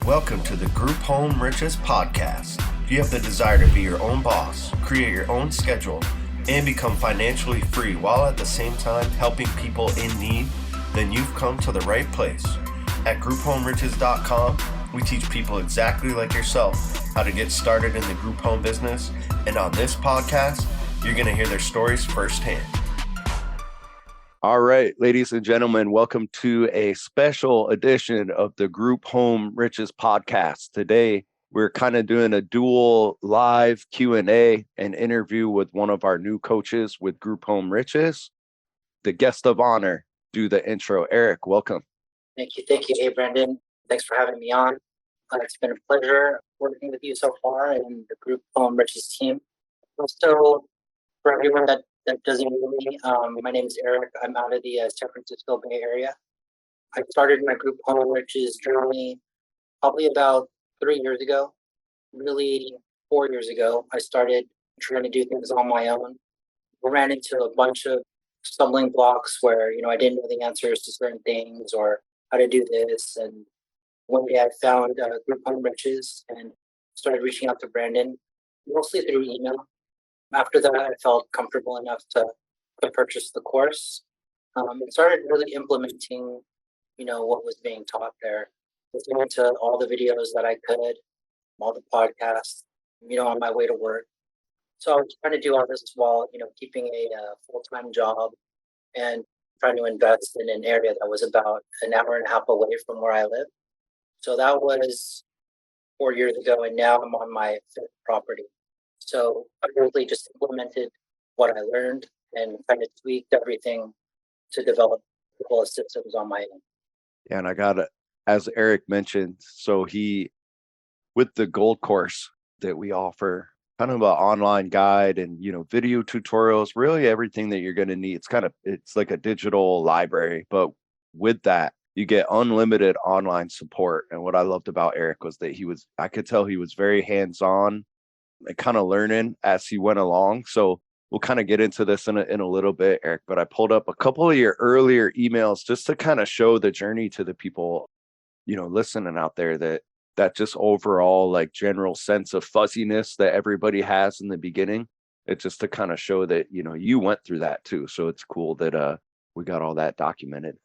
Welcome to the Group Home Riches Podcast. If you have the desire to be your own boss, create your own schedule, and become financially free while at the same time helping people in need, then you've come to the right place. At grouphomeriches.com, we teach people exactly like yourself how to get started in the group home business, and on this podcast, you're going to hear their stories firsthand. All right, ladies and gentlemen, welcome to a special edition of the Group Home Riches Podcast. Today, we're kind of doing a dual live Q&A and interview with one of our new coaches with Group Home Riches. The guest of honor, do the intro. Eric, welcome. Thank you. Hey, Brandon. Thanks for having me on. It's been a pleasure working with you so far and the Group Home Riches team. Also, for everyone that doesn't know me, my name is Eric. I'm out of the San Francisco Bay Area. I started my Group Home Riches journey probably about 3 years ago. Really, 4 years ago, I started trying to do things on my own. I ran into a bunch of stumbling blocks where, I didn't know the answers to certain things or how to do this. And one day I found Group Home Riches and started reaching out to Brandon, mostly through email. After that, I felt comfortable enough to purchase the course and started really implementing, what was being taught there. Listening to all the videos that I could, all the podcasts, on my way to work. So I was trying to do all this while, keeping a full-time job and trying to invest in an area that was about an hour and a half away from where I live. So that was 4 years ago, and now I'm on my fifth property. So I really just implemented what I learned and kind of tweaked everything to develop the systems on my end. Yeah, and I got it, as Eric mentioned, so he, with the gold course that we offer, kind of an online guide and, video tutorials, really everything that you're going to need. It's like a digital library, but with that, you get unlimited online support. And what I loved about Eric was that I could tell he was very hands-on and kind of learning as he went along. So we'll kind of get into this in a little bit, Eric, but I pulled up a couple of your earlier emails just to kind of show the journey to the people, listening out there, that just overall like general sense of fuzziness that everybody has in the beginning. It's just to kind of show that, you went through that too. So it's cool that we got all that documented.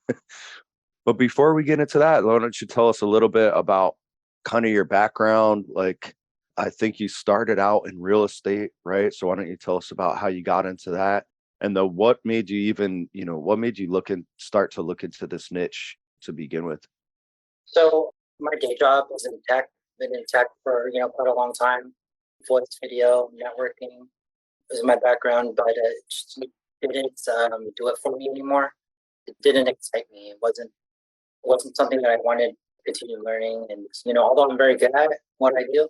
But before we get into that, why don't you tell us a little bit about kind of your background? Like, I think you started out in real estate, right? So why don't you tell us about how you got into that, and what made you even, what made you start to look into this niche to begin with? So my day job is in tech. Been in tech for quite a long time. Voice, video, networking is my background, but it just didn't do it for me anymore. It didn't excite me. It wasn't something that I wanted to continue learning. And although I'm very good at what I do,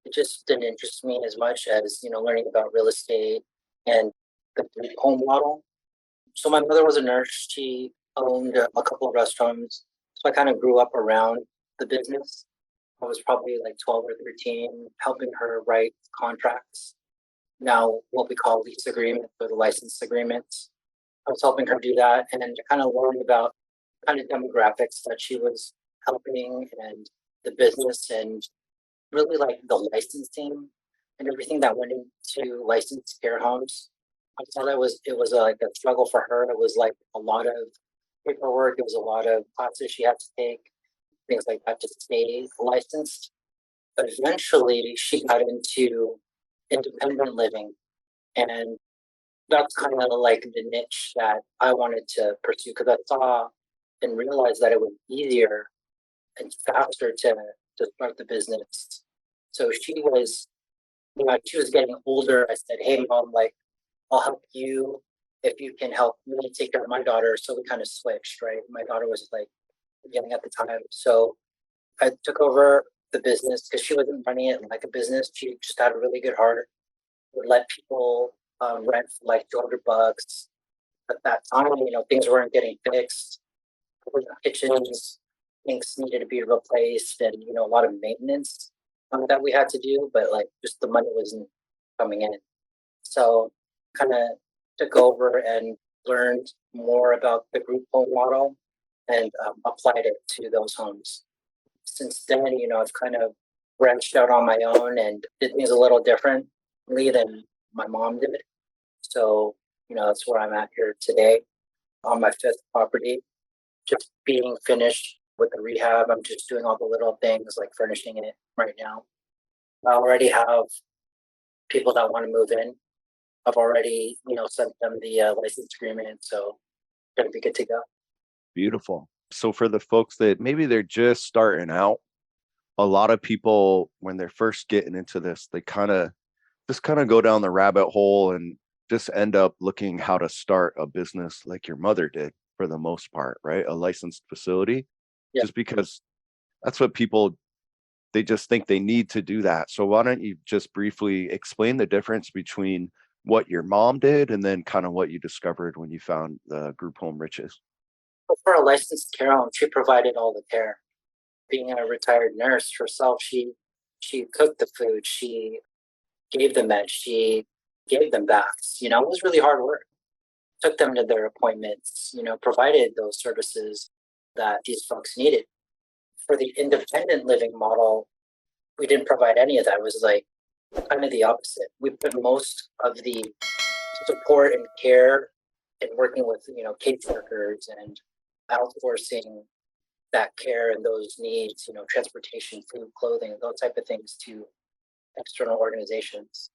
it just didn't interest me as much as learning about real estate and the home model. So my mother was a nurse. She owned a couple of restaurants. So I kind of grew up around the business. I was probably like 12 or 13, helping her write contracts. Now, what we call lease agreements or the license agreements. I was helping her do that and kind of learned about kind of demographics that she was helping and the business and really like the licensing and everything that went into licensed care homes. I thought it was like a struggle for her. It was like a lot of paperwork. It was a lot of classes she had to take, things like that to stay licensed. But eventually she got into independent living, and that's kind of like the niche that I wanted to pursue because I saw and realized that it was easier and faster to start the business. So she was getting older. I said, "Hey, Mom, like, I'll help you if you can help me take care of my daughter." So we kind of switched, right? My daughter was like young at the time. So I took over the business because she wasn't running it like a business. She just had a really good heart. Would let people rent for like $200. At that time, things weren't getting fixed. Kitchens, things needed to be replaced, and a lot of maintenance that we had to do, but like just the money wasn't coming in. So kind of took over and learned more about the group home model and applied it to those homes. since then, I've kind of branched out on my own and did things a little differently than my mom did. So, that's where I'm at here today on my fifth property, just being finished with the rehab. I'm just doing all the little things like furnishing it right now. I already have people that want to move in. I've already, sent them the license agreement, so gonna be good to go. Beautiful. So for the folks that maybe they're just starting out, a lot of people when they're first getting into this, they kind of go down the rabbit hole and just end up looking how to start a business like your mother did for the most part, right? A licensed facility, Yeah. just because that's what people they just think they need to do that. So why don't you just briefly explain the difference between what your mom did and then kind of what you discovered when you found the group home riches? But for a licensed care home, she provided all the care. Being a retired nurse herself, she cooked the food, she gave them meds, she gave them baths. It was really hard work. Took them to their appointments, provided those services that these folks needed. For the independent living model, we didn't provide any of that. It was like kind of the opposite. We put most of the support and care and working with, caseworkers and outsourcing that care and those needs, transportation, food, clothing, those type of things to external organizations.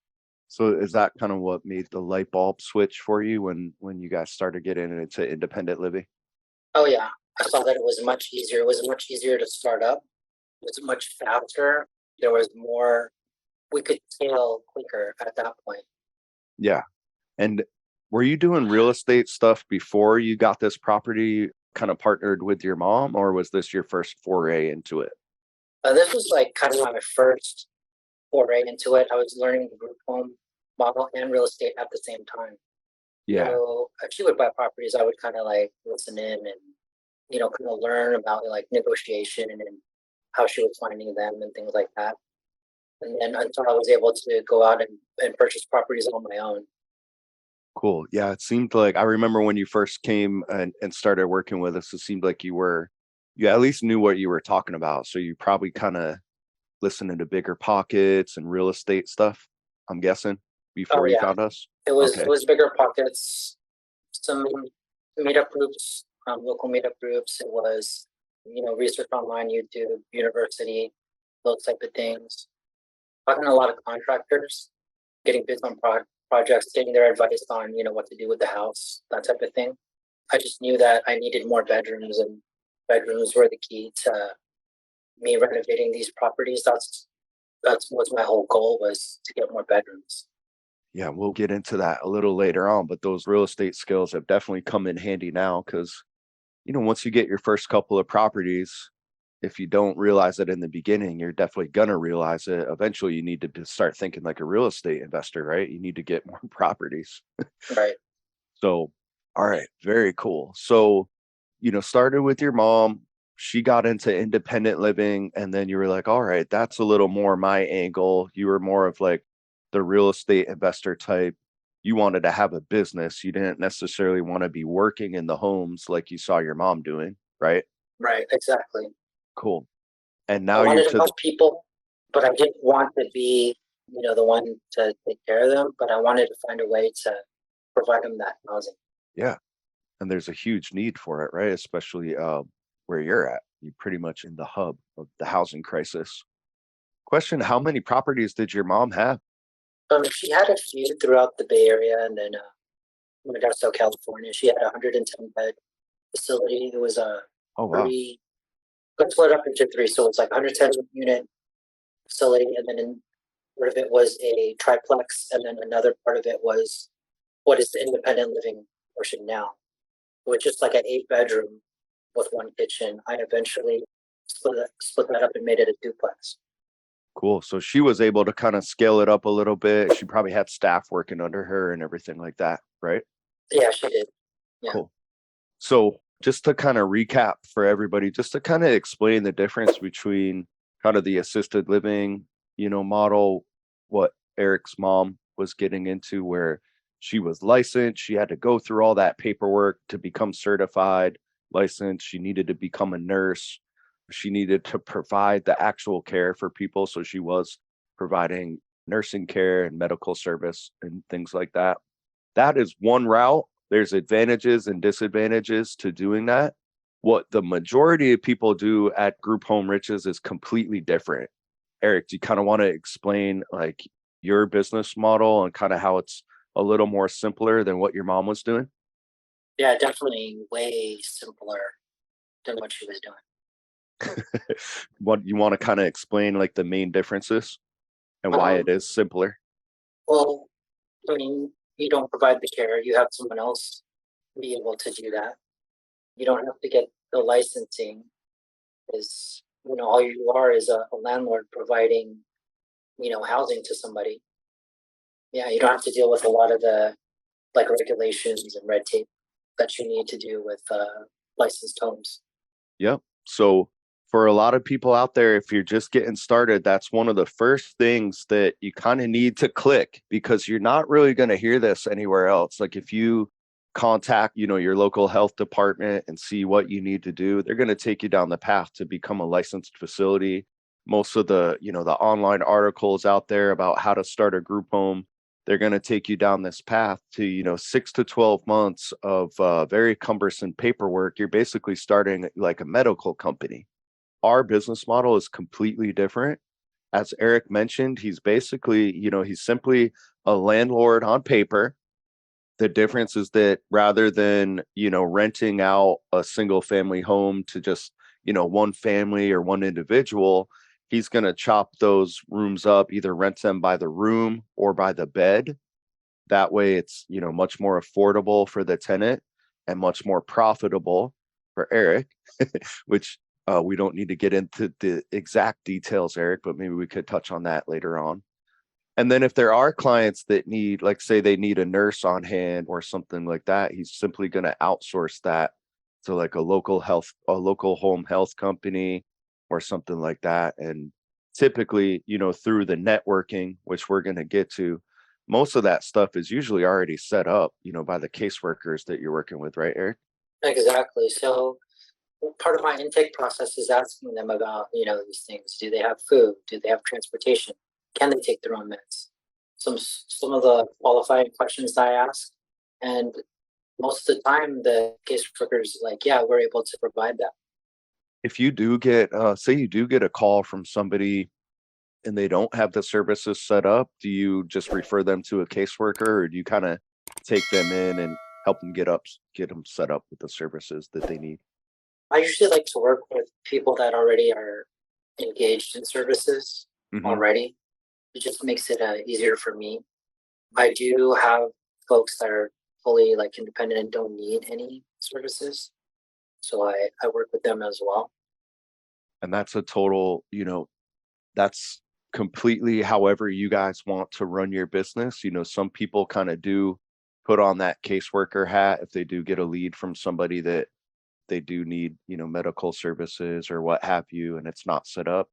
So is that kind of what made the light bulb switch for you when you guys started getting into independent living? Oh yeah, I saw that it was much easier. It was much easier to start up. It was much faster. There was more. We could scale quicker at that point. Yeah. And were you doing real estate stuff before you got this property kind of partnered with your mom, or was this your first foray into it? This was like kind of my first foray into it. I was learning the group home model and real estate at the same time. Yeah. So if she would buy properties, I would kind of like listen in and kind of learn about like negotiation and how she was finding them and things like that. And then until I was able to go out and purchase properties on my own. Cool. Yeah. It seemed like I remember when you first came and started working with us, it seemed like you at least knew what you were talking about. So you probably kind of listened to bigger pockets and real estate stuff, I'm guessing, Oh before you yeah, found us. it Okay. was bigger pockets, some meetup groups, local meetup groups. It was research online, YouTube, university, those type of things. Talking to a lot of contractors, getting bids on projects, getting their advice on what to do with the house, that type of thing. I just knew that I needed more bedrooms, and bedrooms were the key to me renovating these properties. That's what my whole goal was, to get more bedrooms. Yeah, we'll get into that a little later on, but those real estate skills have definitely come in handy now because, once you get your first couple of properties, if you don't realize it in the beginning, you're definitely going to realize it. Eventually, you need to start thinking like a real estate investor, right? You need to get more properties. Right. So, all right, very cool. So, started with your mom. She got into independent living, and then you were like, all right, that's a little more my angle. You were more of like the real estate investor type. You wanted to have a business. You didn't necessarily want to be working in the homes like you saw your mom doing, right? Right. Exactly. Cool. And I now you're wanted to to the, help people, but I didn't want to be, the one to take care of them. But I wanted to find a way to provide them that housing. yeah. And there's a huge need for it, right? Especially where you're at. You're pretty much in the hub of the housing crisis. Question: how many properties did your mom have? She had a few throughout the Bay Area, and then Modesto, California. She had a 110 bed facility. It was a Oh, wow. three, got split up into three. So it's like 110 unit facility, and then part of it was a triplex, and then another part of it was what is the independent living portion now, which is like an 8 bedroom with one kitchen. I eventually split that up and made it a duplex. Cool. So she was able to kind of scale it up a little bit. She probably had staff working under her and everything like that, right? Yeah, she did. Yeah. Cool. So just to kind of recap for everybody, just to kind of explain the difference between kind of the assisted living, model, what Eric's mom was getting into, where she was licensed, she had to go through all that paperwork to become certified, licensed, she needed to become a nurse. She needed to provide the actual care for people. So she was providing nursing care and medical service and things like that. That is one route. There's advantages and disadvantages to doing that. What the majority of people do at Group Home Riches is completely different. Eric, do you kind of want to explain like your business model and kind of how it's a little more simpler than what your mom was doing? Yeah, definitely way simpler than what she was doing. What you want to kind of explain like the main differences and why it Um, is simpler? well, I mean, you don't provide the care, you have someone else be able to do that. You don't have to get the licensing, is, all you are is a landlord providing, housing to somebody. Yeah, you don't have to deal with a lot of the like regulations and red tape that you need to do with licensed homes. Yep. So for a lot of people out there, if you're just getting started, that's one of the first things that you kind of need to click because you're not really going to hear this anywhere else. Like if you contact, your local health department and see what you need to do, they're going to take you down the path to become a licensed facility. Most of the online articles out there about how to start a group home, they're going to take you down this path to 6 to 12 months of very cumbersome paperwork. You're basically starting like a medical company. Our business model is completely different. As Eric mentioned, he's basically, he's simply a landlord on paper. The difference is that rather than renting out a single family home to just one family or one individual, he's going to chop those rooms up, either rent them by the room or by the bed. That way it's, much more affordable for the tenant and much more profitable for Eric, which we don't need to get into the exact details, Eric, but maybe we could touch on that later on. And then if there are clients that need, like, say they need a nurse on hand or something like that, he's simply going to outsource that to like a local home health company or something like that. And typically, through the networking, which we're going to get to, most of that stuff is usually already set up, by the caseworkers that you're working with, right, Eric? Exactly. So part of my intake process is asking them about, these things. Do they have food? Do they have transportation? Can they take their own meds? Some of the qualifying questions I ask, and most of the time the caseworker is like, yeah, we're able to provide that. If you do get, say you do get a call from somebody and they don't have the services set up, do you just refer them to a caseworker or do you kind of take them in and help them get them set up with the services that they need? I usually like to work with people that already are engaged in services Hmm. already. It just makes it easier for me. I do have folks that are fully like independent and don't need any services, so I work with them as well. And that's a total, that's completely however you guys want to run your business. Some people kind of do put on that caseworker hat if they do get a lead from somebody that they do need, medical services or what have you, and it's not set up.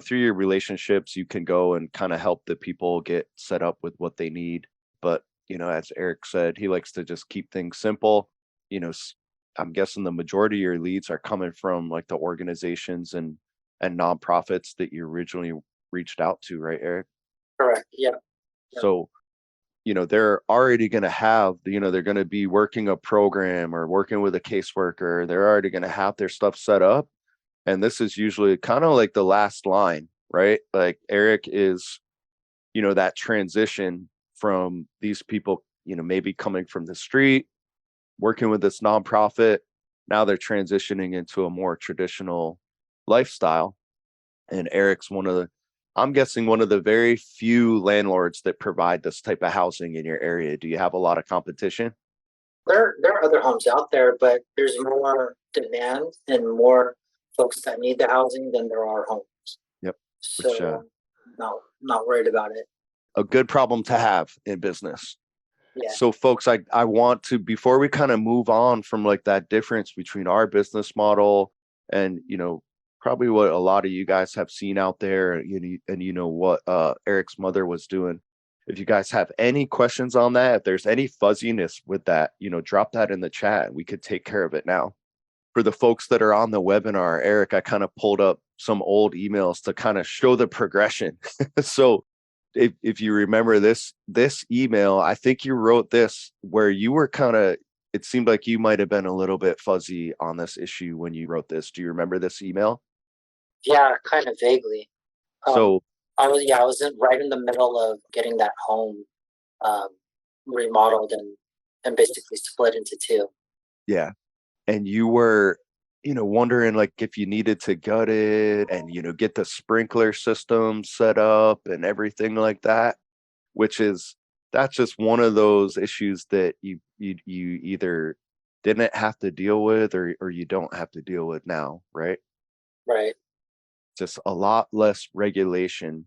Through your relationships, you can go and kind of help the people get set up with what they need. But, as Eric said, he likes to just keep things simple. You know, s- I'm guessing the majority of your leads are coming from like the organizations and nonprofits that you originally reached out to, right, Eric? Correct. Yeah. Yeah. So, they're already going to have, they're going to be working a program or working with a caseworker. They're already going to have their stuff set up. And this is usually kind of like the last line, right? Like Eric is, that transition from these people, maybe coming from the street, working with this nonprofit. Now they're transitioning into a more traditional lifestyle. And Eric's I'm guessing one of the very few landlords that provide this type of housing in your area. Do you have a lot of competition? There are other homes out there, but there's more demand and more folks that need the housing than there are homes. Yep. Which So not worried about it. a good problem to have in business. Yeah. So folks, I want to, before we kind of move on from like that difference between our business model and probably what a lot of you guys have seen out there, and what Eric's mother was doing. If you guys have any questions on that, if there's any fuzziness with that, drop that in the chat. We could take care of it now. For the folks that are on the webinar, Eric, I kind of pulled up some old emails to kind of show the progression. So if you remember this email, I think you wrote this where you were kind of, it seemed like you might have been a little bit fuzzy on this issue when you wrote this. Do you remember this email? Yeah, kind of vaguely. Um, So I was right in the middle of getting that home um, remodeled and basically split into two. yeah, and you were, wondering like if you needed to gut it and, get the sprinkler system set up and everything like that, which is, that's just one of those issues that you either didn't have to deal with or you don't have to deal with now, right? Right, Just a lot less regulation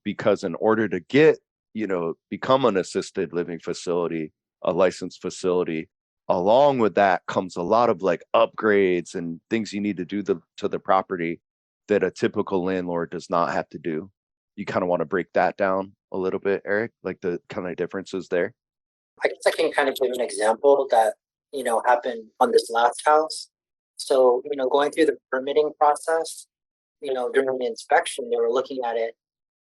because in order to get, become an assisted living facility, a licensed facility, along with that comes a lot of like upgrades and things you need to do to the property that a typical landlord does not have to do. You kind of want to break that down a little bit, Eric, like the kind of differences there. I guess I can kind of give an example that happened on this last house. So going through the permitting process, during the inspection, they were looking at it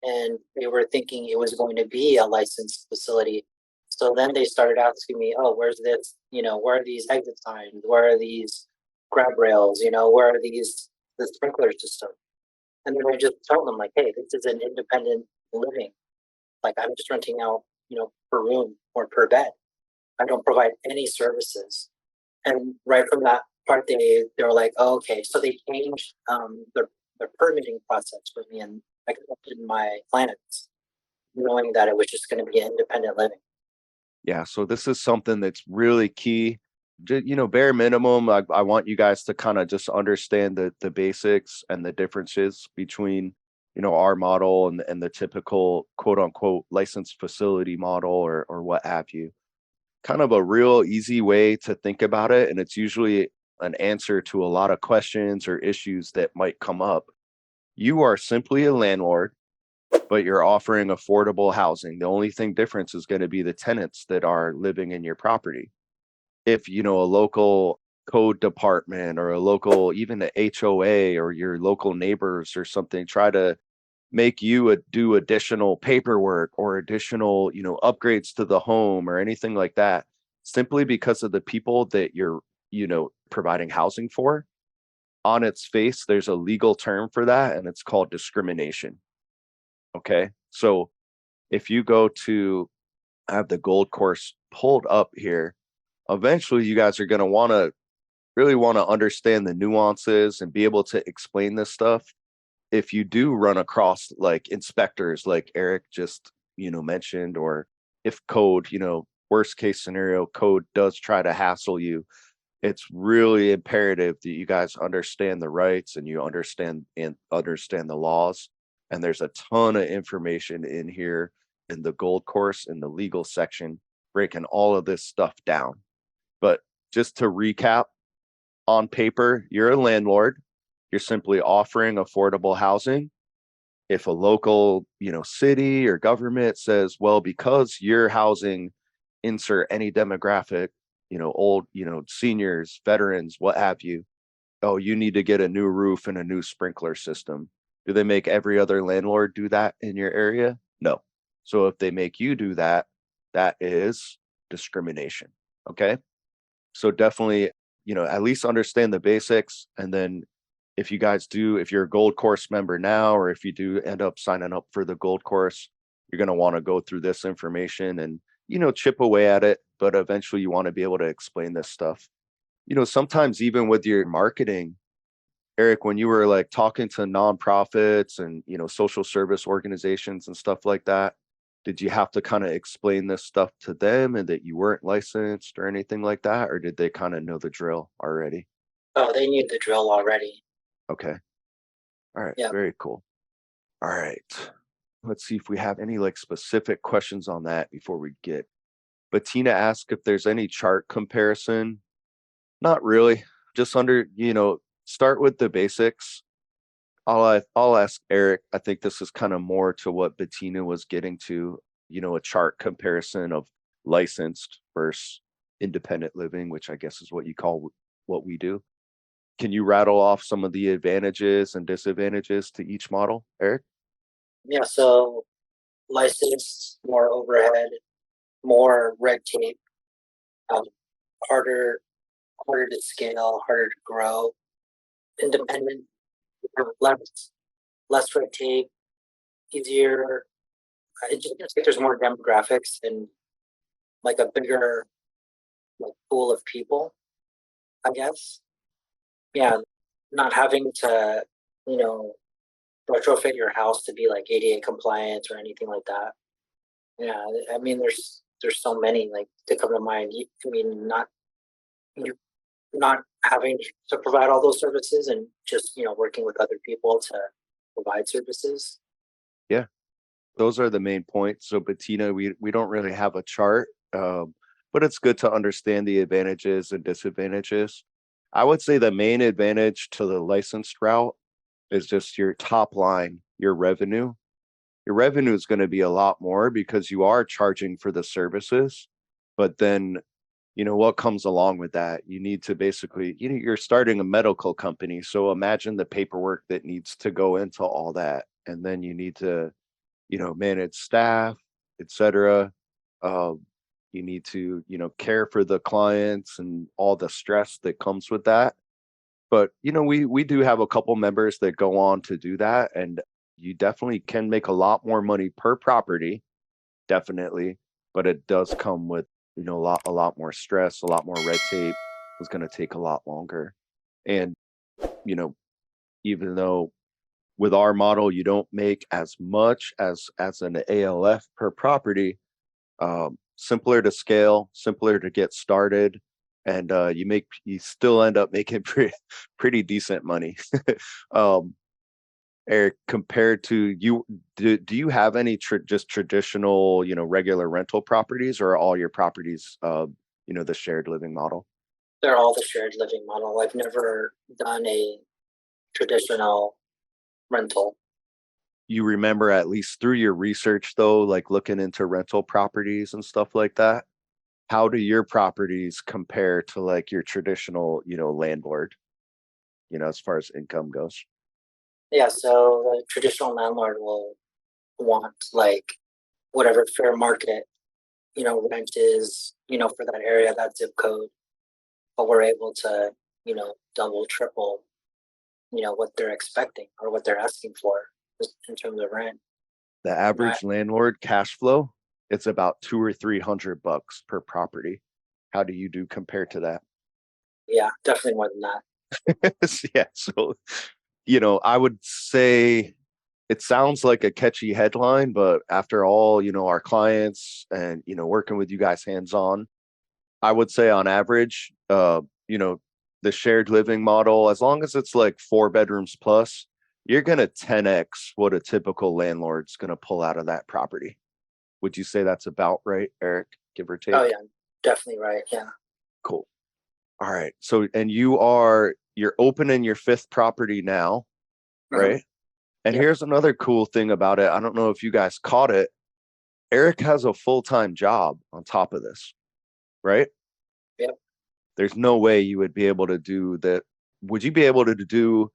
and they were thinking it was going to be a licensed facility. So then they started asking me, "Oh, where's this? Where are these exit signs? Where are these grab rails? Where are these the sprinkler system?" And then I just told them like, "Hey, this is an independent living. Like I'm just renting out, per room or per bed. I don't provide any services." And right from that part, they were like, "Oh, okay." So they changed their permitting process for me, and I accepted my plans, knowing that it was just going to be independent living. Yeah, so this is something that's really key. Bare minimum, I want you guys to kind of just understand the basics and the differences between, our model and the typical quote unquote licensed facility model or what have you. Kind of a real easy way to think about it, and it's usually an answer to a lot of questions or issues that might come up. You are simply a landlord, but you're offering affordable housing. The only thing difference is going to be the tenants that are living in your property. If, a local code department or a local, even a HOA or your local neighbors or something try to make you do additional paperwork or additional, upgrades to the home or anything like that, simply because of the people that you're, providing housing for, on its face, there's a legal term for that, and it's called discrimination. Okay. So if you go to, I have the gold course pulled up here, eventually you guys are going to really want to understand the nuances and be able to explain this stuff. If you do run across like inspectors, like Eric just, mentioned, or if code, worst case scenario, code does try to hassle you, it's really imperative that you guys understand the rights and you understand the laws. And there's a ton of information in here in the gold course in the legal section, breaking all of this stuff down. But just to recap, on paper, you're a landlord. You're simply offering affordable housing. If a local, city or government says, well, because you're housing insert any demographic, old, seniors, veterans, what have you, oh, you need to get a new roof and a new sprinkler system. Do they make every other landlord do that in your area? No. So if they make you do that, that is discrimination. Okay. So definitely, at least understand the basics. And then if you guys do, if you're a gold course member now, or if you do end up signing up for the gold course, you're going to want to go through this information and, chip away at it. But eventually you want to be able to explain this stuff. Sometimes even with your marketing, Eric, when you were like talking to nonprofits and, social service organizations and stuff like that, did you have to kind of explain this stuff to them and that you weren't licensed or anything like that? Or did they kind of know the drill already? Oh, they knew the drill already. Okay. All right. Yeah. Very cool. All right. Let's see if we have any like specific questions on that before we get. Bettina asked if there's any chart comparison. Not really. Just start with the basics. I'll ask Eric. I think this is kind of more to what Bettina was getting to, a chart comparison of licensed versus independent living, which I guess is what you call what we do. Can you rattle off some of the advantages and disadvantages to each model, Eric? Yeah, so license, more overhead, more red tape, um, harder harder to scale, harder to grow. Independent, less red tape, easier. It just feels like there's more demographics and like a bigger like pool of people, I guess. Yeah, not having to, you know, retrofit your house to be like ADA compliant or anything like that. Yeah, I mean, there's so many like to come to mind. I mean, you not having to provide all those services and just working with other people to provide services. Yeah, those are the main points. So Bettina, we don't really have a chart, but it's good to understand the advantages and disadvantages. I would say the main advantage to the licensed route is just your top line, your revenue. Your revenue is going to be a lot more because you are charging for the services, but then what comes along with that? You need to basically, you're starting a medical company, so imagine the paperwork that needs to go into all that, and then you need to manage staff, etc. uh, you need to care for the clients and all the stress that comes with that. But we do have a couple members that go on to do that, and you definitely can make a lot more money per property, definitely, but it does come with a lot more stress, a lot more red tape. It's going to take a lot longer. And you know even though with our model you don't make as much as an ALF per property, simpler to scale, simpler to get started, and you still end up making pretty decent money. um Eric, compared to you, do you have any just traditional, regular rental properties, or are all your properties, the shared living model? They're all the shared living model. I've never done a traditional rental. You remember, at least through your research though, like looking into rental properties and stuff like that, how do your properties compare to like your traditional, landlord, as far as income goes? Yeah, so the traditional landlord will want like whatever fair market, rent is, for that area, that zip code. But we're able to, double, triple, what they're expecting or what they're asking for just in terms of rent. The Not, average landlord cash flow, it's about 2 or 300 bucks per property. How do you do compared to that? yeah, definitely more than that. Yeah, so I would say it sounds like a catchy headline, but after all, our clients and working with you guys hands on, I would say on average, the shared living model, as long as it's like 4 bedrooms plus, you're gonna 10x what a typical landlord's gonna pull out of that property. Would you say that's about right, Eric? Give or Oh take? yeah, definitely right. Yeah. Cool. All right. So, and you're opening your fifth property now, Mhm. right? And Yep. here's another cool thing about it. I don't know if you guys caught it. Eric has a full-time job on top of this, right? Yep. There's no way you would be able to do that. Would you be able to do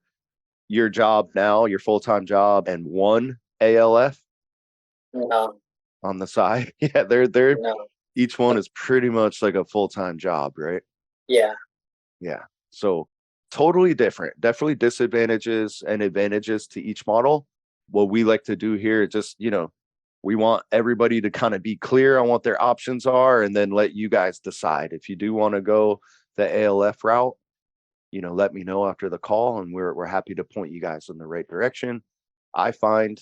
your job now, your full-time job, and one ALF No. on the side? Yeah, they're No. each one is pretty much like a full-time job, right? Yeah. Yeah. So totally different. Definitely disadvantages and advantages to each model. What we like to do here, just, we want everybody to kind of be clear on what their options are and then let you guys decide. If you do want to go the ALF route, let me know after the call and we're happy to point you guys in the right direction. I find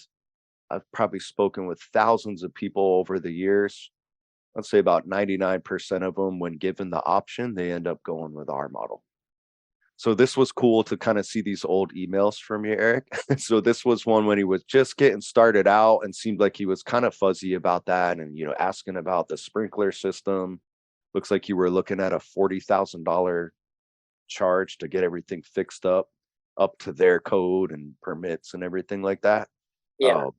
I've probably spoken with thousands of people over the years. Let's say about 99% of them, when given the option, they end up going with our model. So this was cool to kind of see these old emails from you, Eric. So this was one when he was just getting started out and seemed like he was kind of fuzzy about that and, asking about the sprinkler system. Looks like you were looking at a $40,000 charge to get everything fixed up to their code and permits and everything like that. Yeah. Uh,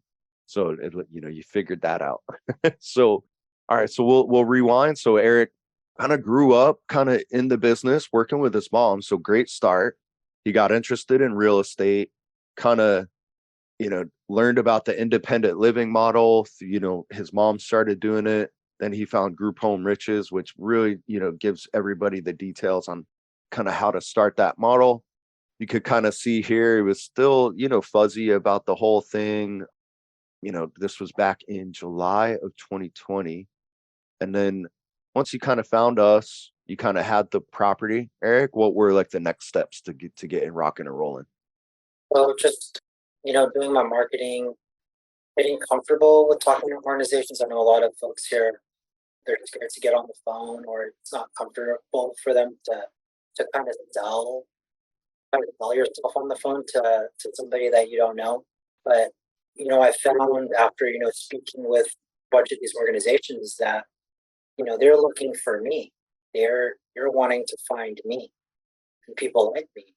so you figured that out. So, all right, so we'll rewind. So Eric kind of grew up kind of in the business working with his mom. So great start. He got interested in real estate, kind of, learned about the independent living model. His mom started doing it. Then he found group home riches, which really, gives everybody the details on kind of how to start that model. You could kind of see here, it was still, fuzzy about the whole thing. This was back in July of 2020. And then once you kind of found us, you kind of had the property, Eric, what were like the next steps to get in rocking and rolling? So just, doing my marketing, getting comfortable with talking to organizations. I know a lot of folks here, they're scared to get on the phone, or it's not comfortable for them to kind of sell yourself on the phone to somebody that you don't know. But, I found after, speaking with a bunch of these organizations that, they're looking for me. You're wanting to find me and people like me.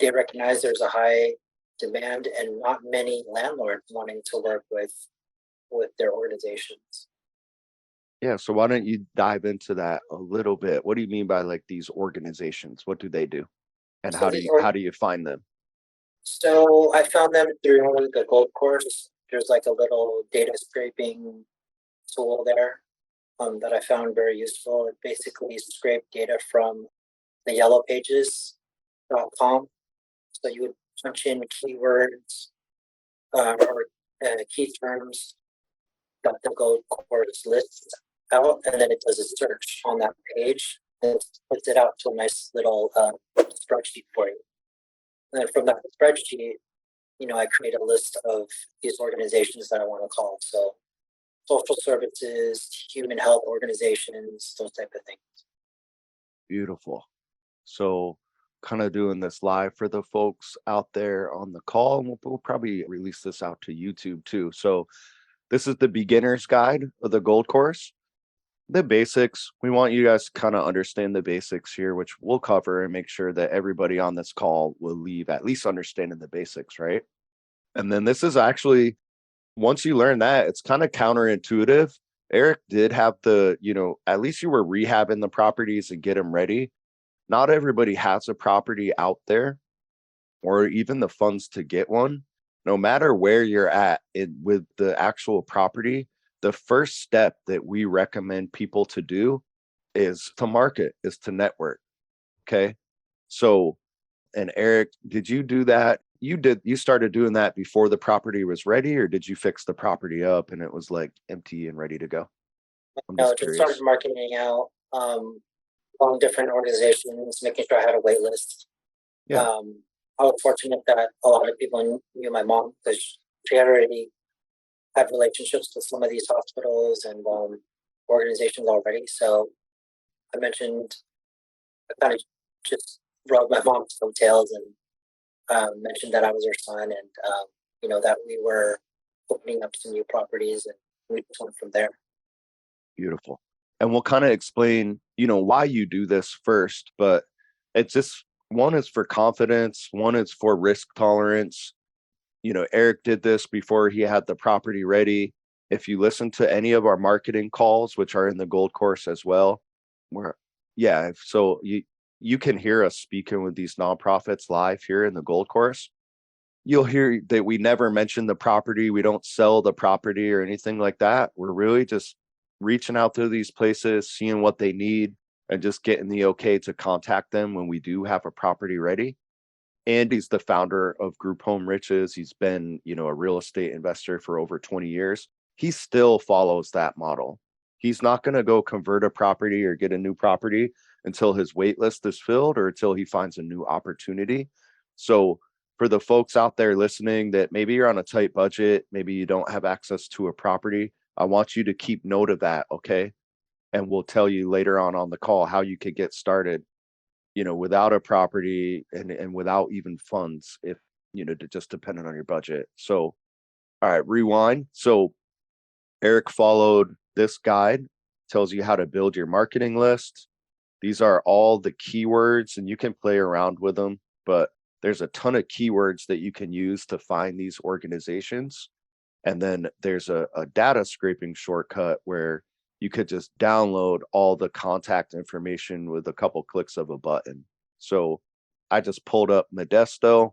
They recognize there's a high demand and not many landlords wanting to work with their organizations. Yeah, so why don't you dive into that a little bit? What do you mean by like these organizations? What do they do? And So how do these you org how do you find them? so I found them through the Gold course. There's like a little data scraping tool there that I found very useful. It basically scraped data from the yellowpages.com. So you would punch in keywords or key terms that the Gold course lists out, and then it does a search on that page and puts it out to a nice little spreadsheet for you. And then from that spreadsheet, I create a list of these organizations that I want to call. So social services, human health organizations, those type of things. Beautiful. So kind of doing this live for the folks out there on the call, and we'll probably release this out to YouTube too. So this is the beginner's guide of the gold course. The basics, we want you guys to kind of understand the basics here, which we'll cover and make sure that everybody on this call will leave at least understanding the basics, right? And then this is actually, once you learn that, it's kind of counterintuitive. Eric did have at least you were rehabbing the properties and get them ready. Not everybody has a property out there or even the funds to get one. No matter where you're at with the actual property, the first step that we recommend people to do is to market, is to network. Okay. So, and Eric, did you do that? You started doing that before the property was ready, or did you fix the property up and it was like empty and ready to go? I'm just Just started curious. marketing out on different organizations, making sure I had a wait list. Yeah, I was fortunate that a lot of people knew my mom because she had already had relationships with some of these hospitals and organizations already. So I mentioned, I kind of just rubbed my mom's coattails and mentioned that I was her son, and that we were opening up some new properties, and we just went from there. beautiful. And we'll kind of explain, why you do this first, but it's just one is for confidence, one is for risk tolerance. Eric did this before he had the property ready. If you listen to any of our marketing calls, which are in the gold course as well, where so you can hear us speaking with these nonprofits live here in the gold course. You'll hear that we never mention the property. We don't sell the property or anything like that. We're really just reaching out to these places, seeing what they need, and just getting the okay to contact them when we do have a property ready. Andy's the founder of Group Home Riches. He's been, a real estate investor for over 20 years. He still follows that model. He's not going to go convert a property or get a new property until his wait list is filled or until he finds a new opportunity. So for the folks out there listening that maybe you're on a tight budget, maybe you don't have access to a property, I want you to keep note of that, okay? And we'll tell you later on the call how you could get started, without a property and without even funds, if, just depending on your budget. So, all right, rewind. So Eric followed this guide, tells you how to build your marketing list. These are all the keywords, and you can play around with them, but there's a ton of keywords that you can use to find these organizations. And then there's a data scraping shortcut where you could just download all the contact information with a couple clicks of a button. So I just pulled up Modesto,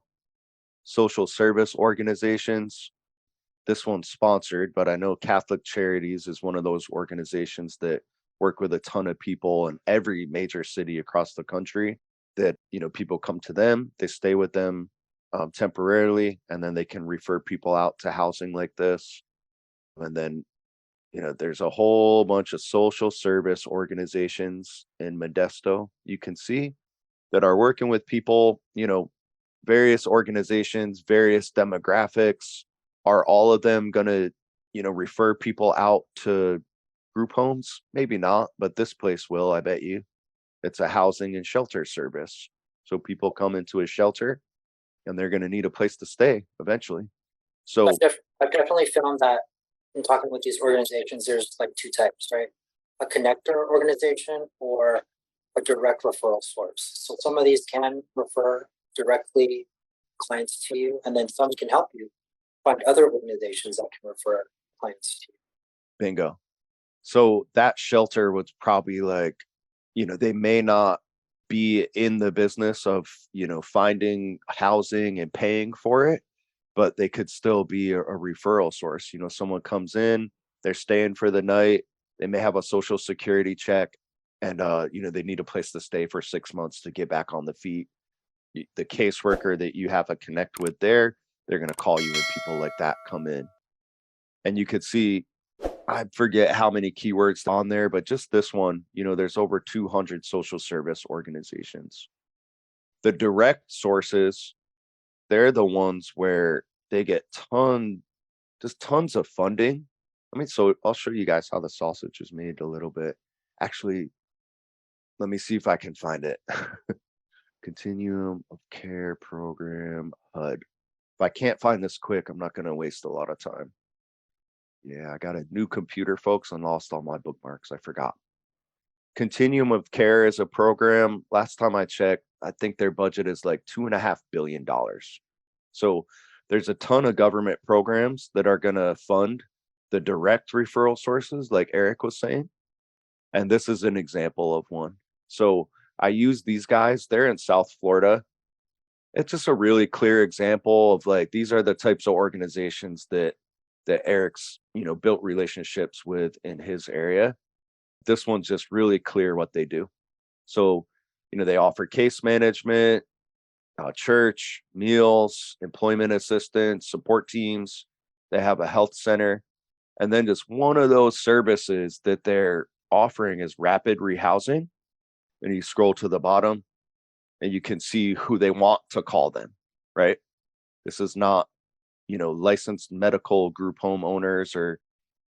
social service organizations. This one's sponsored, but I know Catholic Charities is one of those organizations that work with a ton of people in every major city across the country that, people come to them, they stay with them temporarily, and then they can refer people out to housing like this. And then, there's a whole bunch of social service organizations in Modesto you can see that are working with people, various organizations, various demographics. Are all of them going to, refer people out to group homes? Maybe not, but this place will, I bet you. It's a housing and shelter service. So people come into a shelter and they're going to need a place to stay eventually. So I've definitely found that in talking with these organizations, there's like two types, right? A connector organization or a direct referral source. So some of these can refer directly clients to you, and then some can help you find other organizations that can refer clients to you. bingo. So that shelter was probably like, they may not be in the business of, finding housing and paying for it, but they could still be a referral source. Someone comes in, they're staying for the night, they may have a social security check, and they need a place to stay for 6 months to get back on the feet. The caseworker that you have a connect with there, they're going to call you when people like that come in. And you could see, I forget how many keywords on there, but just this one, there's over 200 social service organizations. The direct sources, they're the ones where they get tons of funding. So I'll show you guys how the sausage is made a little bit. Actually, let me see if I can find it. Continuum of Care Program, HUD. If I can't find this quick, I'm not going to waste a lot of time. Yeah, I got a new computer, folks, and lost all my bookmarks. I forgot. Continuum of Care is a program. Last time I checked, I think their budget is like $2.5 billion. So there's a ton of government programs that are going to fund the direct referral sources, like Eric was saying. And this is an example of one. So I use these guys. They're in South Florida. It's just a really clear example of like, these are the types of organizations that Eric's, built relationships with in his area. This one's just really clear what they do. So, they offer case management, church, meals, employment assistance, support teams. They have a health center. And then just one of those services that they're offering is rapid rehousing. And you scroll to the bottom and you can see who they want to call them, right? This is not, licensed medical group home owners or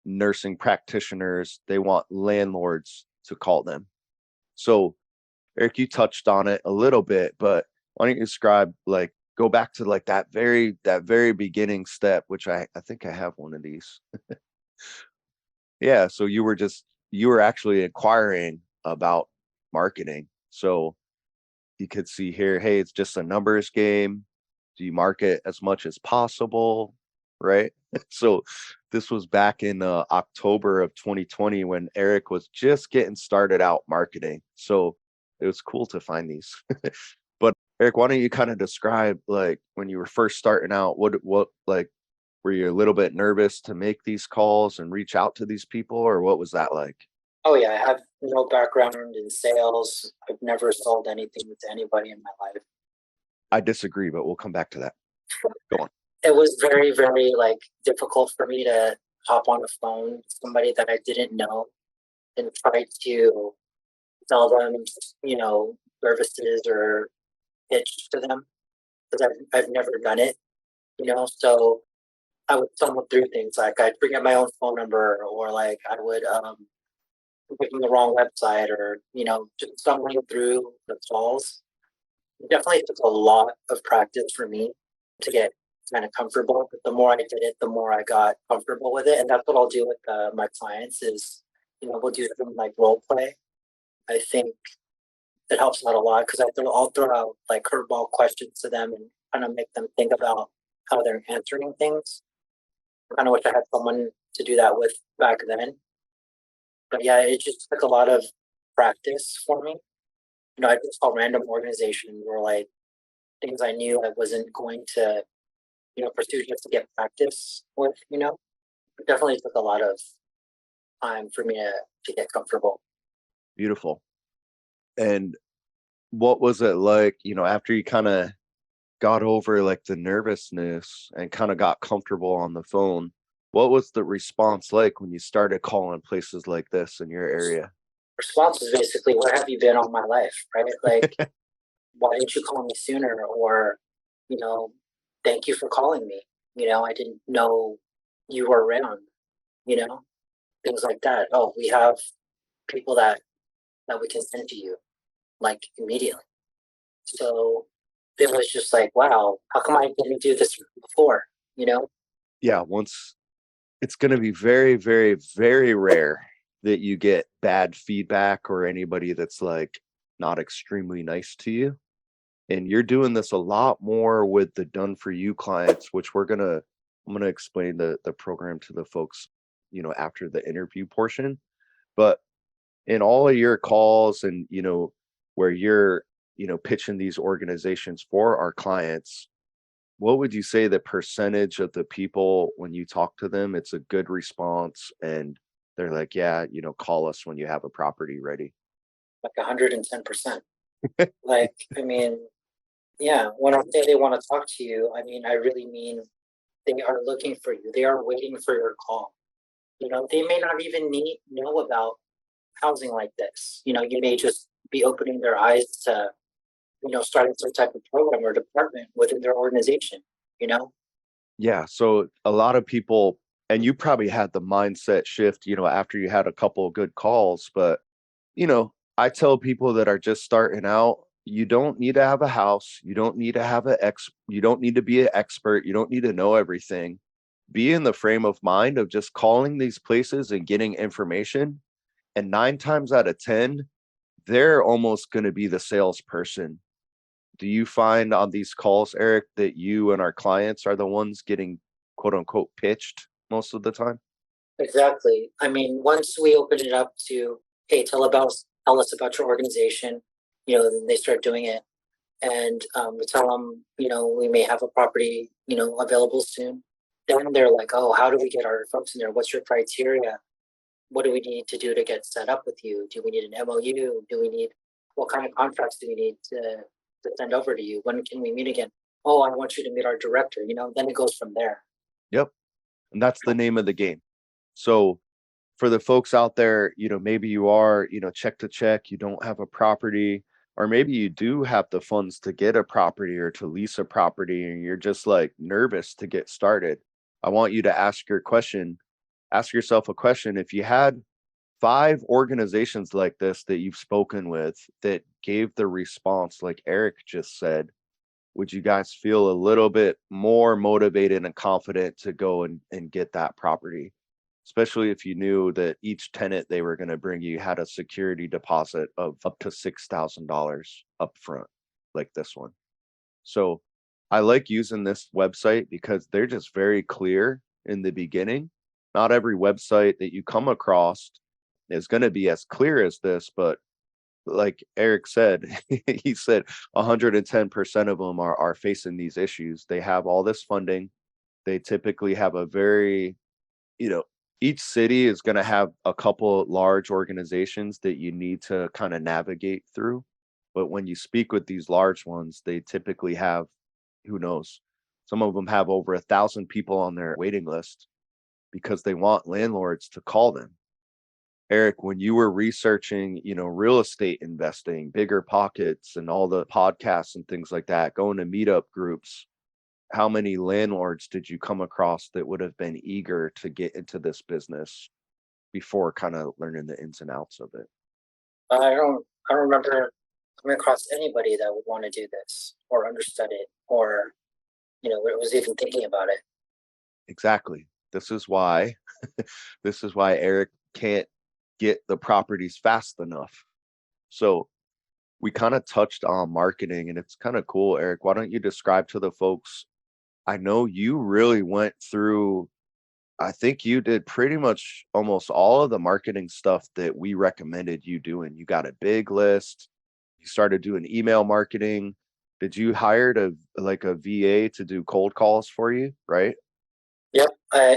nursing practitioners. They want landlords to call them. So Eric, you touched on it a little bit, but why don't you describe, like, go back to like that very beginning step, which I think I have one of these. Yeah, so you were actually inquiring about marketing. So you could see here, hey, it's just a numbers game. Do you market as much as possible? Right. So this was back in October of 2020 when Eric was just getting started out marketing. So it was cool to find these. But Eric, why don't you kind of describe, like, when you were first starting out, what like, were you a little bit nervous to make these calls and reach out to these people, or what was that like? Oh yeah, I have no background in sales. I've never sold anything to anybody in my life. I disagree, but we'll come back to that. Go on. It was very, very like difficult for me to hop on the phone with somebody that I didn't know and try to sell them, services or pitch to them because I've never done it, So I would stumble through things like I'd forget my own phone number, or like I would click on the wrong website, or just stumbling through the calls. It definitely took a lot of practice for me to get kind of comfortable. But the more I did it, the more I got comfortable with it, and that's what I'll do with my clients. Is we'll do some like role play. I think it helps out a lot because I'll throw out like curveball questions to them and kind of make them think about how they're answering things. I kind of wish I had someone to do that with back then. But yeah, it just took a lot of practice for me. I just call random organizations or like things I knew I wasn't going to, pursue just to get practice with, It definitely took a lot of time for me to get comfortable. Beautiful. And what was it like, after you kind of got over like the nervousness and kind of got comfortable on the phone? What was the response like when you started calling places like this in your area? Response is basically, where have you been all my life, right? Like, why didn't you call me sooner? Or, you know, thank you for calling me. I didn't know you were around, you know, things like that. Oh, we have people that we can send to you like immediately. So it was just like, wow, how come I didn't do this before? You know? Yeah, once it's going to be very, very, very rare that you get bad feedback or anybody that's like not extremely nice to you. And you're doing this a lot more with the done for you clients, which I'm gonna explain the program to the folks, after the interview portion. But in all of your calls and where you're pitching these organizations for our clients, what would you say the percentage of the people when you talk to them, it's a good response and they're like, yeah, call us when you have a property ready? Like 110%. Like, I mean, yeah, when I say they want to talk to you, I mean, I really mean they are looking for you. They are waiting for your call. They may not even know about housing like this. You may just be opening their eyes to, starting some type of program or department within their organization, you know? Yeah, so a lot of people, and you probably had the mindset shift, after you had a couple of good calls, but I tell people that are just starting out, you don't need to have a house, you don't need to have you don't need to be an expert, you don't need to know everything. Be in the frame of mind of just calling these places and getting information, and 9 times out of 10, they're almost going to be the salesperson. Do you find on these calls, Eric, that you and our clients are the ones getting quote unquote pitched most of the time? Exactly. I mean, once we open it up to, hey, tell us about your organization, then they start doing it. And we tell them, we may have a property, available soon. Then they're like, oh, how do we get our folks in there? What's your criteria? What do we need to do to get set up with you? Do we need an MOU? What kind of contracts do we need to send over to you? When can we meet again? Oh, I want you to meet our director, then it goes from there. Yep. And that's the name of the game. So for the folks out there, maybe you are, check to check, you don't have a property, or maybe you do have the funds to get a property or to lease a property and you're just like nervous to get started. I want you to ask yourself a question. If you had 5 organizations like this that you've spoken with that gave the response like Eric just said, would you guys feel a little bit more motivated and confident to go and get that property? Especially if you knew that each tenant they were going to bring you had a security deposit of up to $6,000 up front, like this one. So I like using this website because they're just very clear in the beginning. Not every website that you come across is going to be as clear as this, but like Eric said, he said 110% of them are facing these issues. They have all this funding. They typically have a very, you know, each city is going to have a couple large organizations that you need to kind of navigate through. But when you speak with these large ones, they typically have, who knows, some of them have over 1,000 people on their waiting list because they want landlords to call them. Eric, when you were researching, real estate investing, bigger pockets and all the podcasts and things like that, going to meetup groups, how many landlords did you come across that would have been eager to get into this business before kind of learning the ins and outs of it? I don't remember coming across anybody that would want to do this or understood it or, was even thinking about it. Exactly. This is why this is why Eric can't get the properties fast enough. So we kind of touched on marketing and it's kind of cool, Eric. Why don't you describe to the folks? I know you really went through, I think you did pretty much almost all of the marketing stuff that we recommended you doing. You got a big list, you started doing email marketing. Did you hire a VA to do cold calls for you, right? Yep.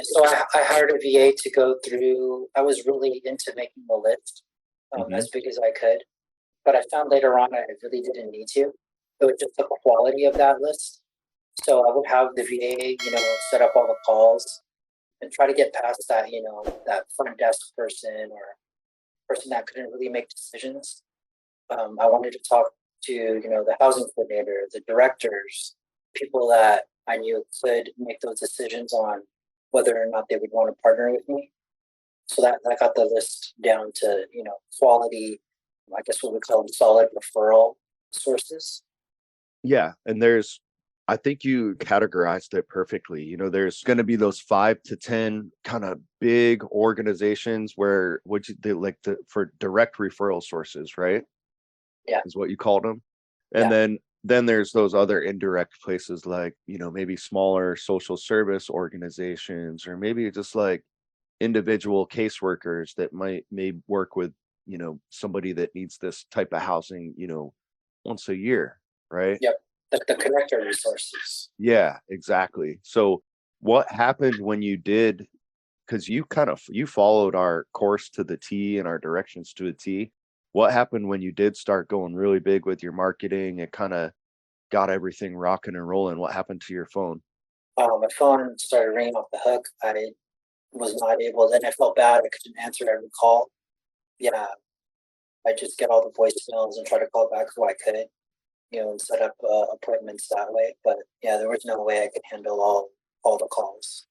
So I hired a VA to go through. I was really into making the list Hmm. as big as I could, but I found later on I really didn't need to. It was just the quality of that list. So I would have the VA, set up all the calls and try to get past that, that front desk person or person that couldn't really make decisions. I wanted to talk to, the housing coordinator, the directors, people that I knew could make those decisions on whether or not they would want to partner with me. So that got the list down to, quality, I guess what we call them solid referral sources. Yeah, and I think you categorized it perfectly. There's going to be those 5 to 10 kind of big organizations where what you they like for direct referral sources, right? Yeah. Is what you called them. And Yeah. then there's those other indirect places like, maybe smaller social service organizations or maybe just like individual caseworkers that may work with, somebody that needs this type of housing, once a year, right? Yep. The connector resources. Yeah, exactly. So what happened when you did, because you followed our course to the T and our directions to a T. What happened when you did start going really big with your marketing and kind of got everything rocking and rolling? What happened to your phone? My phone started ringing off the hook. I was not able, then I felt bad. I couldn't answer every call. Yeah. I just get all the voicemails and try to call back who I could, and set up appointments that way. But yeah, there was no way I could handle all the calls.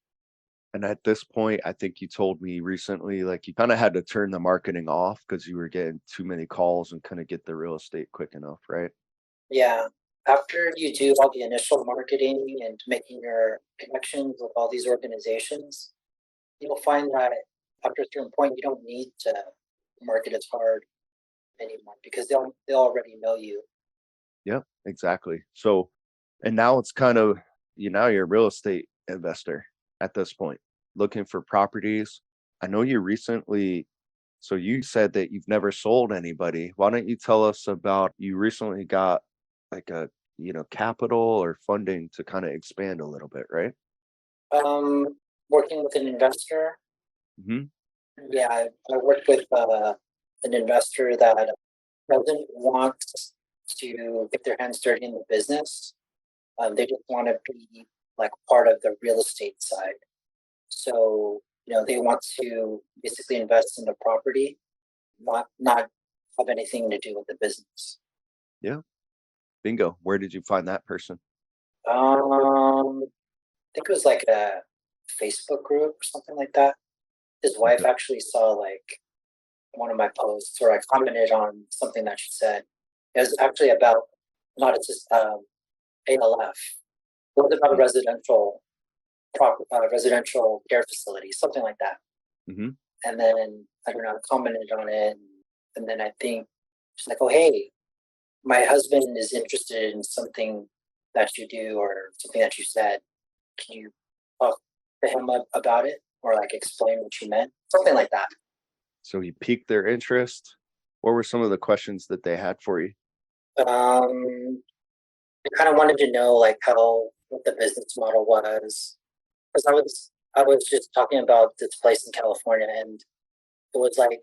And at this point, I think you told me recently, like you kind of had to turn the marketing off because you were getting too many calls and couldn't get the real estate quick enough, right? Yeah. After you do all the initial marketing and making your connections with all these organizations, you'll find that after a certain point, you don't need to market as hard anymore because they'll already know you. Yep, exactly. So, and now it's kind of, now you're a real estate investor at this point, looking for properties. I know you recently, so you said that you've never sold anybody. Why don't you tell us about you recently got like capital or funding to kind of expand a little bit, right? Working with an investor. Hmm. Yeah, I worked with an investor that doesn't want to get their hands dirty in the business. They just want to be like part of the real estate side. So, they want to basically invest in the property, not have anything to do with the business. Yeah, bingo. Where did you find that person? I think it was like a Facebook group or something like that. His wife Okay. actually saw like one of my posts or I commented on something that she said. It was actually about not just ALF. It was about a residential care facility, something like that. Mm-hmm. And then I don't know, I commented on it, and then I think she's like, "Oh, hey, my husband is interested in something that you do or something that you said. Can you talk to him about it or like explain what you meant, something like that?" So you piqued their interest. What were some of the questions that they had for you? Um, I kind of wanted to know like how what the business model was because I was just talking about this place in California and it was like,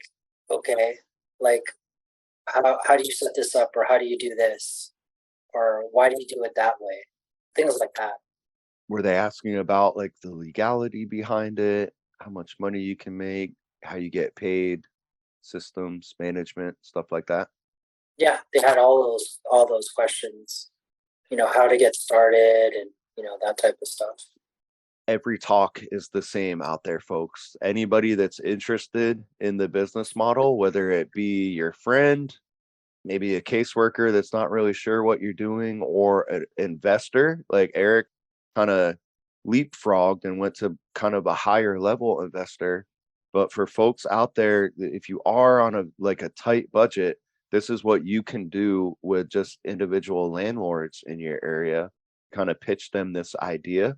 okay, like how do you set this up or how do you do this or why do you do it that way, things like that. Were they asking about like the legality behind it, how much money you can make, how you get paid, systems, management, stuff like that? Yeah, they had all those questions, how to get started and that type of stuff. Every talk is the same out there, folks. Anybody that's interested in the business model, whether it be your friend, maybe a caseworker that's not really sure what you're doing, or an investor like Eric kind of leapfrogged and went to kind of a higher level investor. But for folks out there, if you are on a tight budget, this is what you can do with just individual landlords in your area. Kind of pitch them this idea,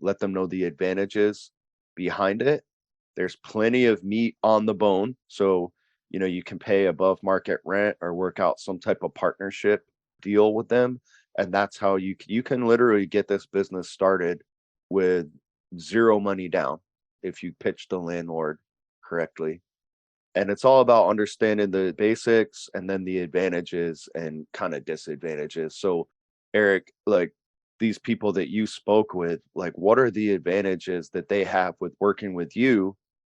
let them know the advantages behind it. There's plenty of meat on the bone. So, you can pay above market rent or work out some type of partnership deal with them. And that's how you can literally get this business started with zero money down if you pitch the landlord correctly. And it's all about understanding the basics and then the advantages and kind of disadvantages. So, Eric, like these people that you spoke with, like what are the advantages that they have with working with you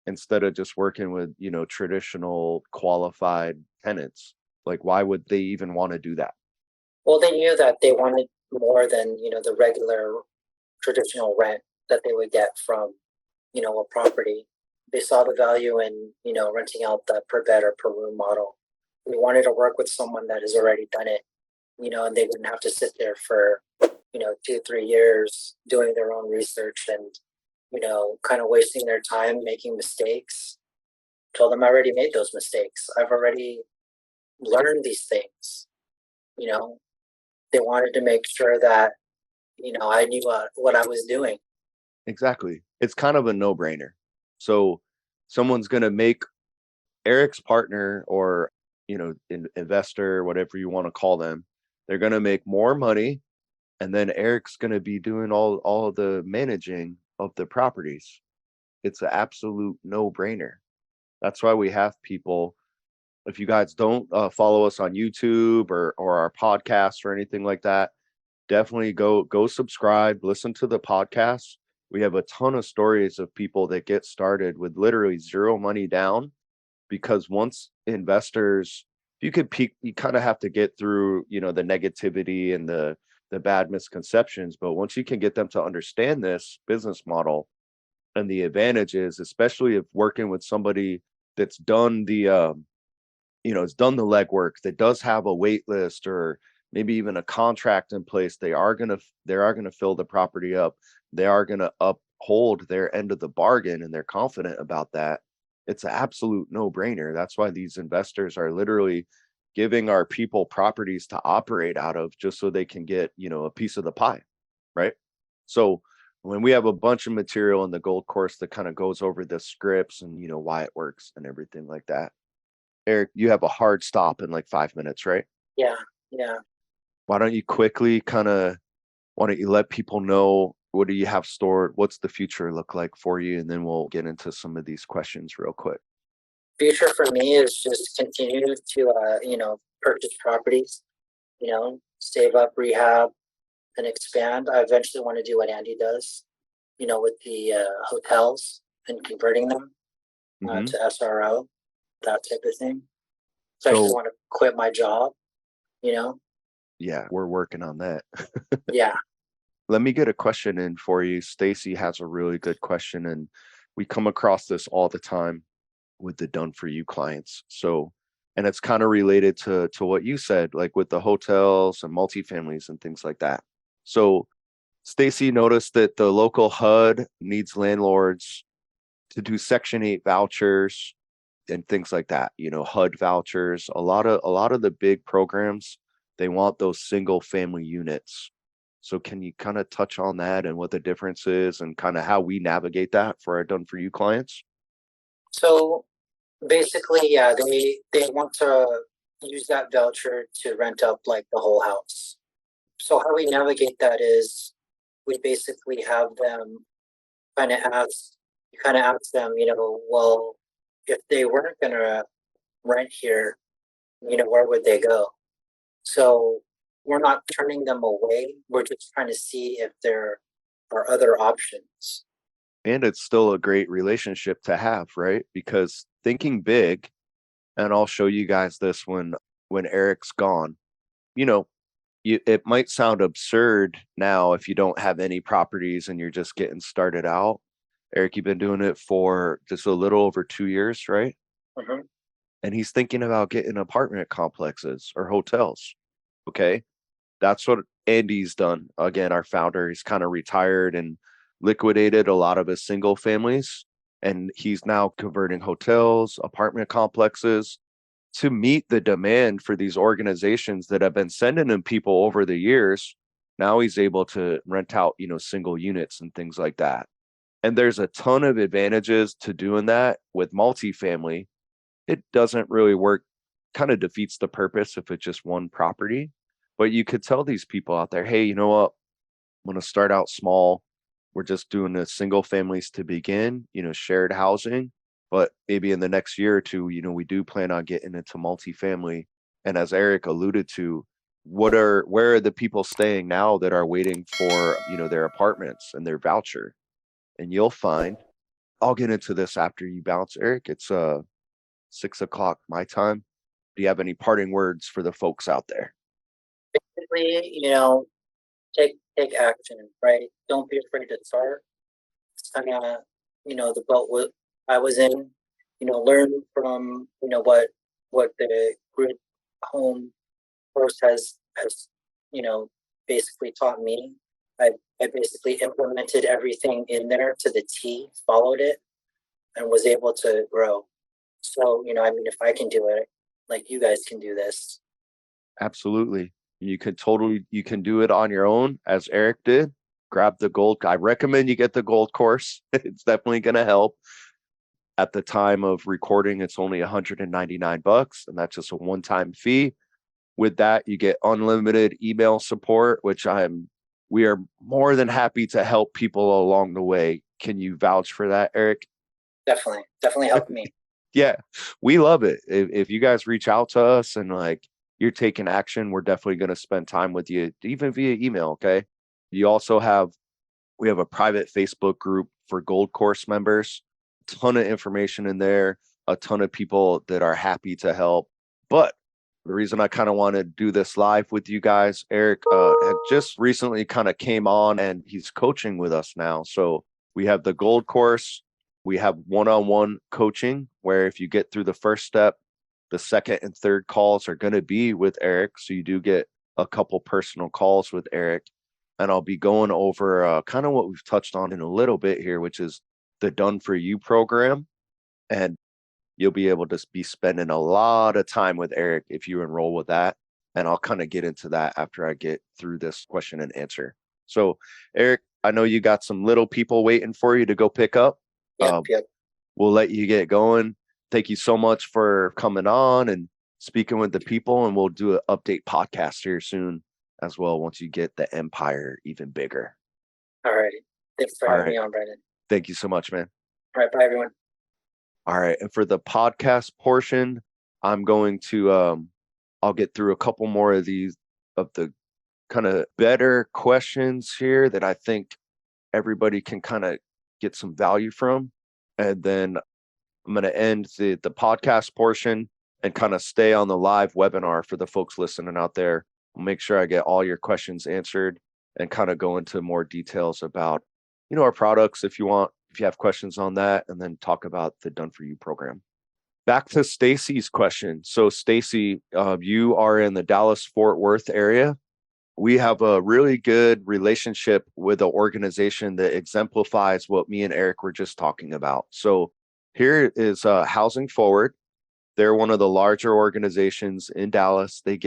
instead of just working with, traditional qualified tenants? Like, why would they even want to do that? Well, they knew that they wanted more than, the regular traditional rent that they would get from, a property. They saw the value in, renting out the per bed or per room model. They wanted to work with someone that has already done it, and they wouldn't have to sit there for, 2, 3 years doing their own research and, kind of wasting their time making mistakes. Told them I already made those mistakes. I've already learned these things, you know. They wanted to make sure that, I knew what I was doing. Exactly. It's kind of a no-brainer. So someone's going to make Eric's partner or, investor, whatever you want to call them, they're going to make more money. And then Eric's going to be doing all of the managing of the properties. It's an absolute no-brainer. That's why we have people. If you guys don't follow us on YouTube or our podcast or anything like that, definitely go subscribe, listen to the podcast. We have a ton of stories of people that get started with literally zero money down, because once investors, you could peak, you kind of have to get through, the negativity and the bad misconceptions, but once you can get them to understand this business model and the advantages, especially if working with somebody that's done has done the legwork, that does have a wait list or maybe even a contract in place, they are gonna fill the property up. They are gonna uphold their end of the bargain, and they're confident about that. It's an absolute no-brainer. That's why these investors are literally giving our people properties to operate out of just so they can get, a piece of the pie, right? So when we have a bunch of material in the gold course that kind of goes over the scripts and why it works and everything like that. Eric, you have a hard stop in like 5 minutes, right? Yeah, yeah. Why don't you quickly why don't you let people know what do you have stored? What's the future look like for you? And then we'll get into some of these questions real quick. Future for me is just continue to, purchase properties, save up, rehab, and expand. I eventually want to do what Andy does, with the hotels and converting them Hmm. to SRO, that type of thing. So I just So want to quit my job, you know? yeah, we're working on that. Yeah. Let me get a question in for you. Stacy has a really good question, and we come across this all the time with the done for you clients. So, and it's kind of related to what you said, like with the hotels and multifamilies and things like that. So, Stacy noticed that the local HUD needs landlords to do Section 8 vouchers and things like that. HUD vouchers. A lot of the big programs, they want those single family units. So can you kind of touch on that and what the difference is and kind of how we navigate that for our done for you clients? So basically, yeah, they want to use that voucher to rent up like the whole house. So how we navigate that is we basically have them kind of ask them, well, if they weren't gonna rent here, where would they go? So we're not turning them away. We're just trying to see if there are other options. And it's still a great relationship to have, right? Because thinking big, and I'll show you guys this when Eric's gone, you know, it might sound absurd now if you don't have any properties and you're just getting started out. Eric, you've been doing it for just a little over 2 years, right? Mhm. And he's thinking about getting apartment complexes or hotels. Okay. That's what Andy's done. Again, our founder, he's kind of retired and liquidated a lot of his single families. And he's now converting hotels, apartment complexes to meet the demand for these organizations that have been sending him people over the years. Now he's able to rent out, single units and things like that. And there's a ton of advantages to doing that with multifamily. It doesn't really work, kind of defeats the purpose if it's just one property. But you could tell these people out there, hey, you know what? I'm going to start out small. We're just doing the single families to begin, shared housing. But maybe in the next year or two, we do plan on getting into multifamily. And as Eric alluded to, where are the people staying now that are waiting for, their apartments and their voucher? And you'll find, I'll get into this after you bounce, Eric. It's 6 o'clock my time. Do you have any parting words for the folks out there? Basically, take action, right? Don't be afraid to start. It's kind of, the boat I was in, learn from, what the group home course has, basically taught me. I basically implemented everything in there to the T, followed it, and was able to grow. So, if I can do it, like you guys can do this. Absolutely. You can do it on your own, as Eric did. Grab the gold. I recommend you get the gold course. It's definitely going to help. At the time of recording, it's only $199, and that's just a one-time fee. With that, you get unlimited email support, which we are more than happy to help people along the way. Can you vouch for that, Eric? Definitely helped me. Yeah, we love it. If you guys reach out to us and you're taking action, we're definitely going to spend time with you, even via email. Okay. We have a private Facebook group for Gold Course members, a ton of information in there, a ton of people that are happy to help. But the reason I kind of want to do this live with you guys, Eric had just recently kind of came on and he's coaching with us now. So we have the Gold Course. We have one-on-one coaching where if you get through the first step, the second and third calls are going to be with Eric. So you do get a couple personal calls with Eric. And I'll be going over kind of what we've touched on in a little bit here, which is the Done For You program. And you'll be able to be spending a lot of time with Eric if you enroll with that. And I'll kind of get into that after I get through this question and answer. So, Eric, I know you got some little people waiting for you to go pick up. Yep. We'll let you get going. Thank you so much for coming on and speaking with the people. And we'll do an update podcast here soon as well once you get the empire even bigger. All right. Thanks for having me on, Brandon. Thank you so much, man. All right. Bye, everyone. All right. And for the podcast portion, I'm going to I'll get through a couple more of the kind of better questions here that I think everybody can kind of get some value from. And then I'm going to end the podcast portion and kind of stay on the live webinar for the folks listening out there. I'll make sure I get all your questions answered and kind of go into more details about, our products if you have questions on that, and then talk about the Done For You program. Back to Stacy's question. So Stacy, you are in the Dallas-Fort Worth area. We have a really good relationship with an organization that exemplifies what me and Eric were just talking about. So here is Housing Forward. They're one of the larger organizations in Dallas. They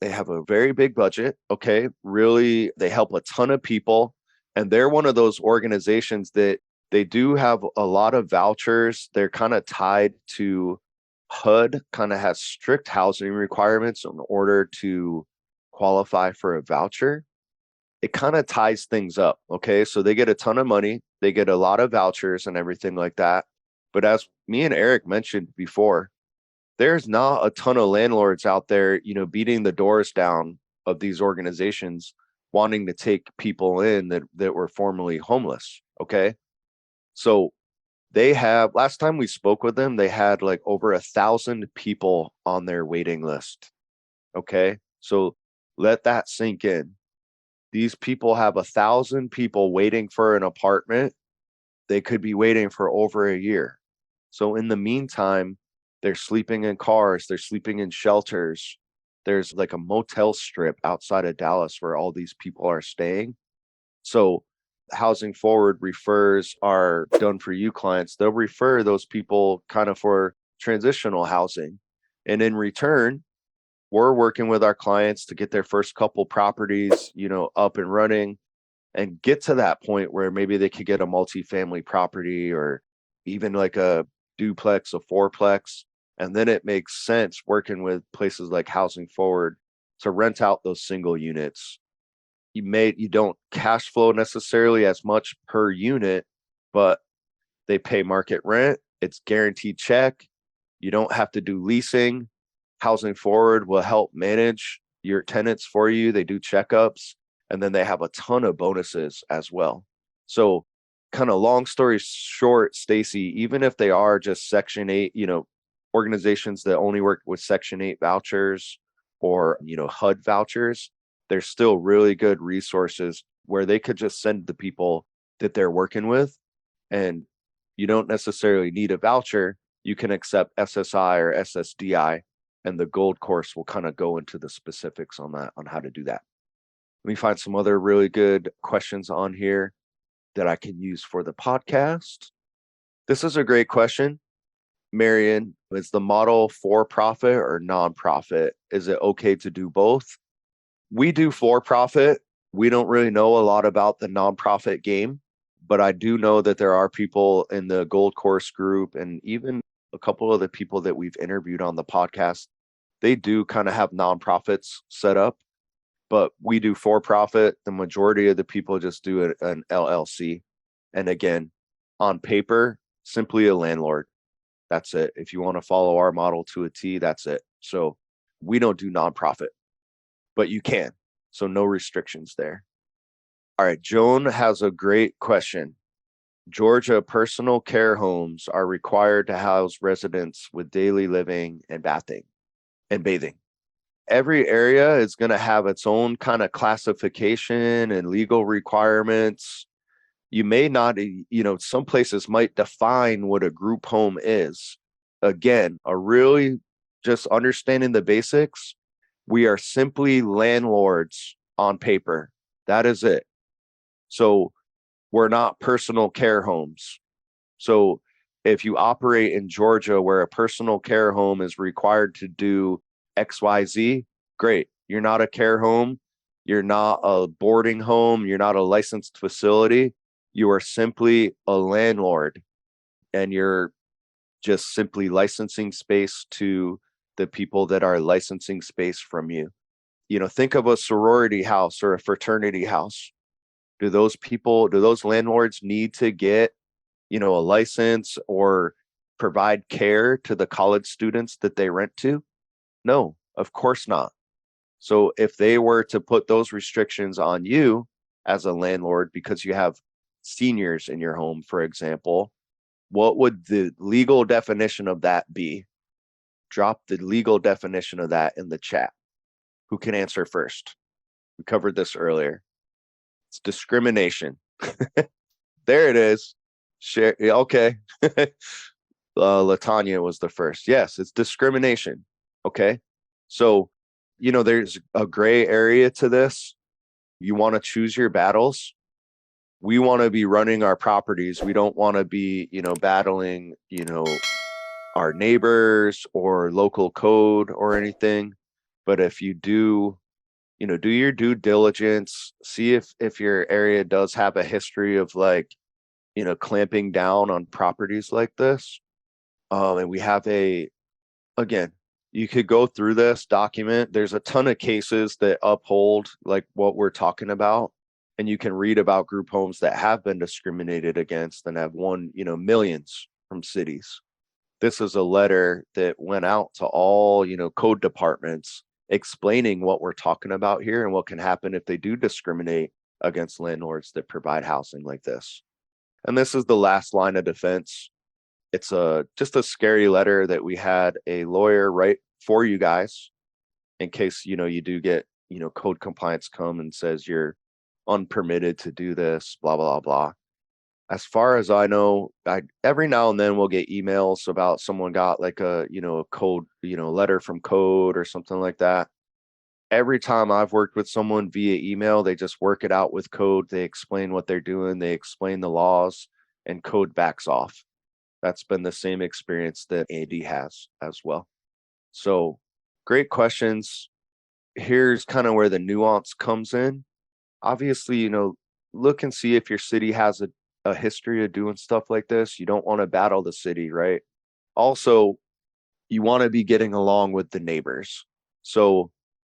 have a very big budget. Okay. Really, they help a ton of people. And they're one of those organizations that they do have a lot of vouchers. They're kind of tied to HUD, kind of has strict housing requirements in order to qualify for a voucher. It kind of ties things up. Okay. So they get a ton of money. They get a lot of vouchers and everything like that. But as me and Eric mentioned before, there's not a ton of landlords out there, beating the doors down of these organizations, wanting to take people in that were formerly homeless. Okay. So last time we spoke with them, they had like over 1,000 people on their waiting list. Okay. So let that sink in. These people have 1,000 people waiting for an apartment. They could be waiting for over a year. So in the meantime, they're sleeping in cars, they're sleeping in shelters. There's like a motel strip outside of Dallas where all these people are staying. So Housing Forward refers our Done For You clients. They'll refer those people kind of for transitional housing. And in return, we're working with our clients to get their first couple properties, up and running and get to that point where maybe they could get a multifamily property or even like a duplex, a fourplex. And then it makes sense working with places like Housing Forward to rent out those single units. You don't cash flow necessarily as much per unit, but they pay market rent. It's guaranteed check. You don't have to do leasing. Housing Forward will help manage your tenants for you. They do checkups, and then they have a ton of bonuses as well. So, kind of long story short, Stacy, even if they are just Section 8, organizations that only work with Section 8 vouchers or, HUD vouchers, there's still really good resources where they could just send the people that they're working with, and you don't necessarily need a voucher. You can accept SSI or SSDI, and the gold course will kind of go into the specifics on that, on how to do that. Let me find some other really good questions on here that I can use for the podcast. This is a great question. Marion, is the model for profit or nonprofit? Is it okay to do both? We do for profit. We don't really know a lot about the nonprofit game, but I do know that there are people in the Gold Course group, and even a couple of the people that we've interviewed on the podcast, they do kind of have nonprofits set up, but we do for profit. The majority of the people just do an LLC. And again, on paper, simply a landlord. That's it. If you want to follow our model to a T, that's it. So we don't do nonprofit, but you can. So no restrictions there. All right. Joan has a great question. Georgia personal care homes are required to house residents with daily living and bathing. Every area is going to have its own kind of classification and legal requirements. You may not, some places might define what a group home is. Again, just understanding the basics. We are simply landlords on paper. That is it. So we're not personal care homes. So if you operate in Georgia where a personal care home is required to do XYZ, great. You're not a care home. You're not a boarding home. You're not a licensed facility. You are simply a landlord, and you're just simply licensing space to the people that are licensing space from you. Think of a sorority house or a fraternity house. Do those landlords need to get, a license or provide care to the college students that they rent to? No, of course not. So if they were to put those restrictions on you as a landlord because you have seniors in your home, for example, what would the legal definition of that be? Drop the legal definition of that in the chat. Who can answer first? We covered this earlier. It's discrimination. There it is. Share. Okay. Latanya was the first. Yes, it's discrimination. Okay. So, there's a gray area to this. You want to choose your battles. We want to be running our properties. We don't want to be, battling, our neighbors or local code or anything. But if you do, do your due diligence, see if your area does have a history of clamping down on properties like this. And we have again, you could go through this document. There's a ton of cases that uphold like what we're talking about. And you can read about group homes that have been discriminated against and have won, millions from cities. This is a letter that went out to all, code departments explaining what we're talking about here and what can happen if they do discriminate against landlords that provide housing like this. And this is the last line of defense. It's just a scary letter that we had a lawyer write for you guys in case, you do get, code compliance come and says you're unpermitted to do this, blah, blah, blah. As far as I know, every now and then we'll get emails about someone got like a code, letter from code or something like that. Every time I've worked with someone via email, they just work it out with code. They explain what they're doing. They explain the laws, and code backs off. That's been the same experience that Andy has as well. So great questions. Here's kind of where the nuance comes in. Obviously, look and see if your city has a history of doing stuff like this. You don't want to battle the city, right? Also, you want to be getting along with the neighbors. So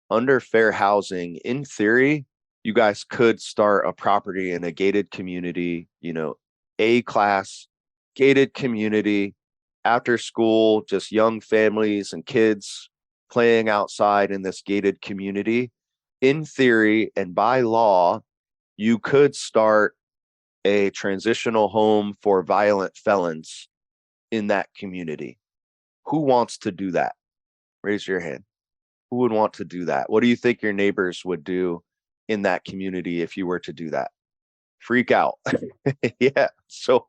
under fair housing, in theory, you guys could start a property in a gated community, A class, gated community, after school, just young families and kids playing outside in this gated community. In theory and by law, you could start a transitional home for violent felons in that community. Who wants to do that? Raise your hand. Who would want to do that? What do you think your neighbors would do in that community if you were to do that? Freak out. Yeah. So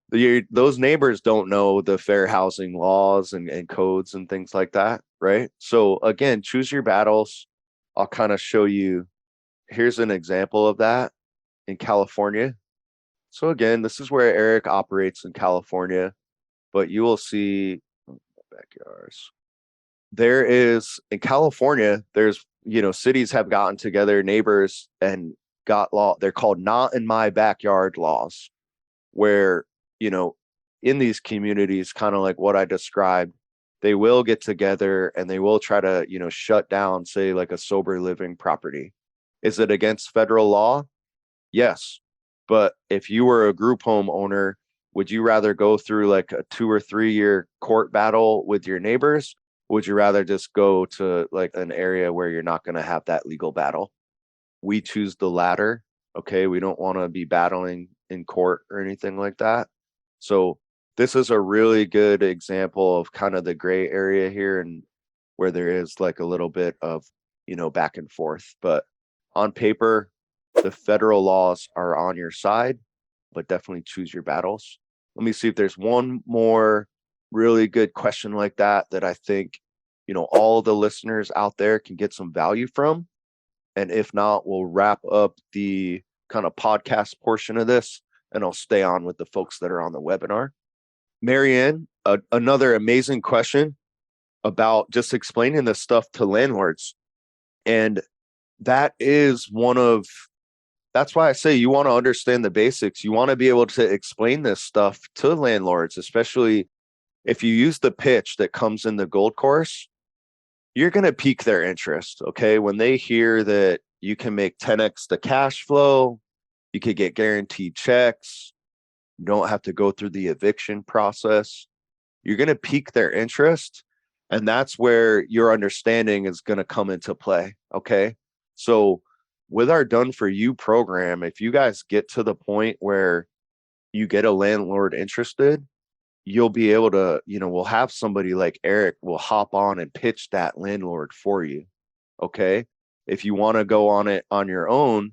those neighbors don't know the fair housing laws and codes and things like that, right? So again, choose your battles. I'll kind of show you. Here's an example of that in California. So again, this is where Eric operates in California, but you will see backyards. There is in California, there's, cities have gotten together, neighbors, and got law. They're called not in my backyard laws, where, in these communities, kind of like what I described, they will get together and they will try to, shut down, say, like a sober living property. Is it against federal law? Yes. But if you were a group home owner, would you rather go through like a 2 or 3 year court battle with your neighbors? Would you rather just go to like an area where you're not going to have that legal battle? We choose the latter. Okay. We don't want to be battling in court or anything like that. So this is a really good example of kind of the gray area here, and where there is like a little bit of, back and forth. But on paper, the federal laws are on your side, but definitely choose your battles. Let me see if there's one more really good question like that I think, all the listeners out there can get some value from. And if not, we'll wrap up the kind of podcast portion of this and I'll stay on with the folks that are on the webinar. Marianne, another amazing question about just explaining this stuff to landlords. And that is that's why I say you want to understand the basics. You want to be able to explain this stuff to landlords, especially if you use the pitch that comes in the gold course. You're going to pique their interest. Okay. When they hear that you can make 10x the cash flow, you could get guaranteed checks, you don't have to go through the eviction process, you're going to pique their interest. And that's where your understanding is going to come into play. Okay. So with our Done For You program, if you guys get to the point where you get a landlord interested, you'll be able to, we'll have somebody like Eric will hop on and pitch that landlord for you. Okay. If you want to go on it on your own,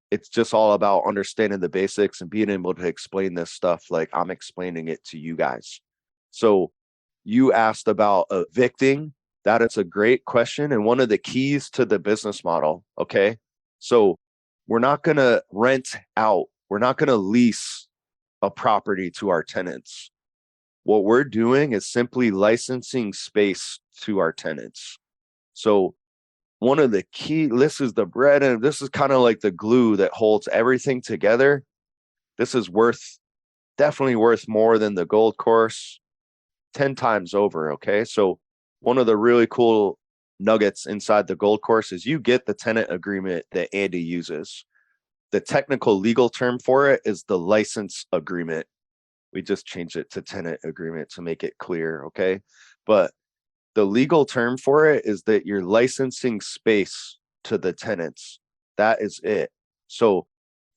it's just all about understanding the basics and being able to explain this stuff like I'm explaining it to you guys. So you asked about evicting. That is a great question and one of the keys to the business model. Okay. So we're not going to rent out. We're not going to lease a property to our tenants. What we're doing is simply licensing space to our tenants. So one of the key, this is the bread, and this is kind of like the glue that holds everything together. This is definitely worth more than the gold course 10 times over. Okay. So one of the really cool nuggets inside the gold course is you get the tenant agreement that Andy uses. The technical legal term for it is the license agreement. We just changed it to tenant agreement to make it clear. Okay. But the legal term for it is that you're licensing space to the tenants. That is it. So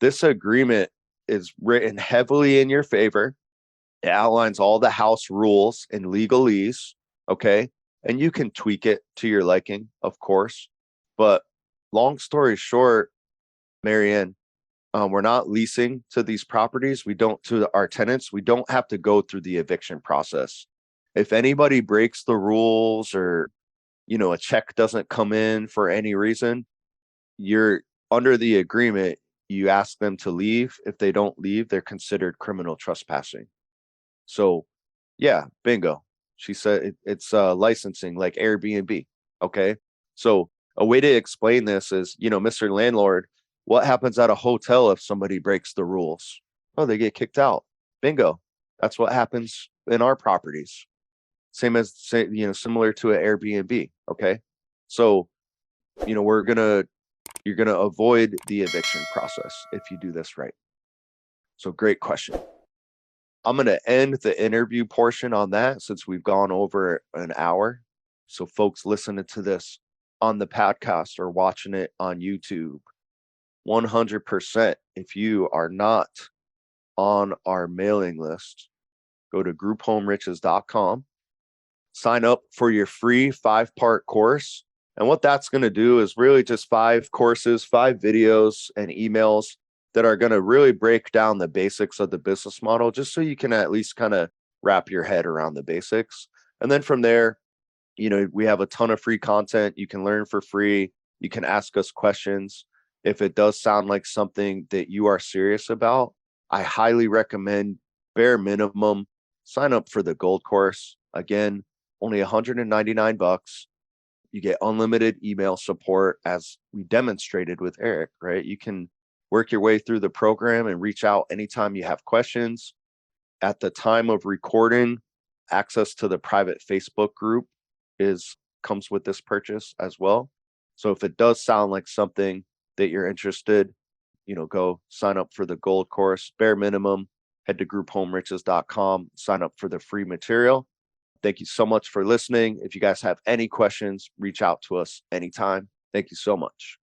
this agreement is written heavily in your favor. It outlines all the house rules and legalese. Okay. And you can tweak it to your liking, of course. But long story short, Marianne, we're not leasing to these properties. To our tenants. We don't have to go through the eviction process. If anybody breaks the rules or, a check doesn't come in for any reason, you're under the agreement. You ask them to leave. If they don't leave, they're considered criminal trespassing. So yeah, bingo. She said it's licensing like Airbnb. Okay. So a way to explain this is, Mr. Landlord, what happens at a hotel if somebody breaks the rules? Oh, they get kicked out. Bingo. That's what happens in our properties. Similar to an Airbnb. Okay. So you're gonna avoid the eviction process if you do this right. So great question. I'm going to end the interview portion on that since we've gone over an hour. So folks listening to this on the podcast or watching it on YouTube, 100%, if you are not on our mailing list, go to grouphomeriches.com, sign up for your free 5-part course. And what that's going to do is really just 5 courses, 5 videos and emails that are going to really break down the basics of the business model, just so you can at least kind of wrap your head around the basics. And then from there, we have a ton of free content. You can learn for free. You can ask us questions. If it does sound like something that you are serious about, I highly recommend, bare minimum, sign up for the gold course. Again, only $199. You get unlimited email support, as we demonstrated with Eric, right? You can work your way through the program and reach out anytime you have questions. At the time of recording, access to the private Facebook group comes with this purchase as well. So if it does sound like something that you're interested, go sign up for the gold course. Bare minimum, head to grouphomeriches.com, sign up for the free material. Thank you so much for listening. If you guys have any questions, reach out to us anytime. Thank you so much.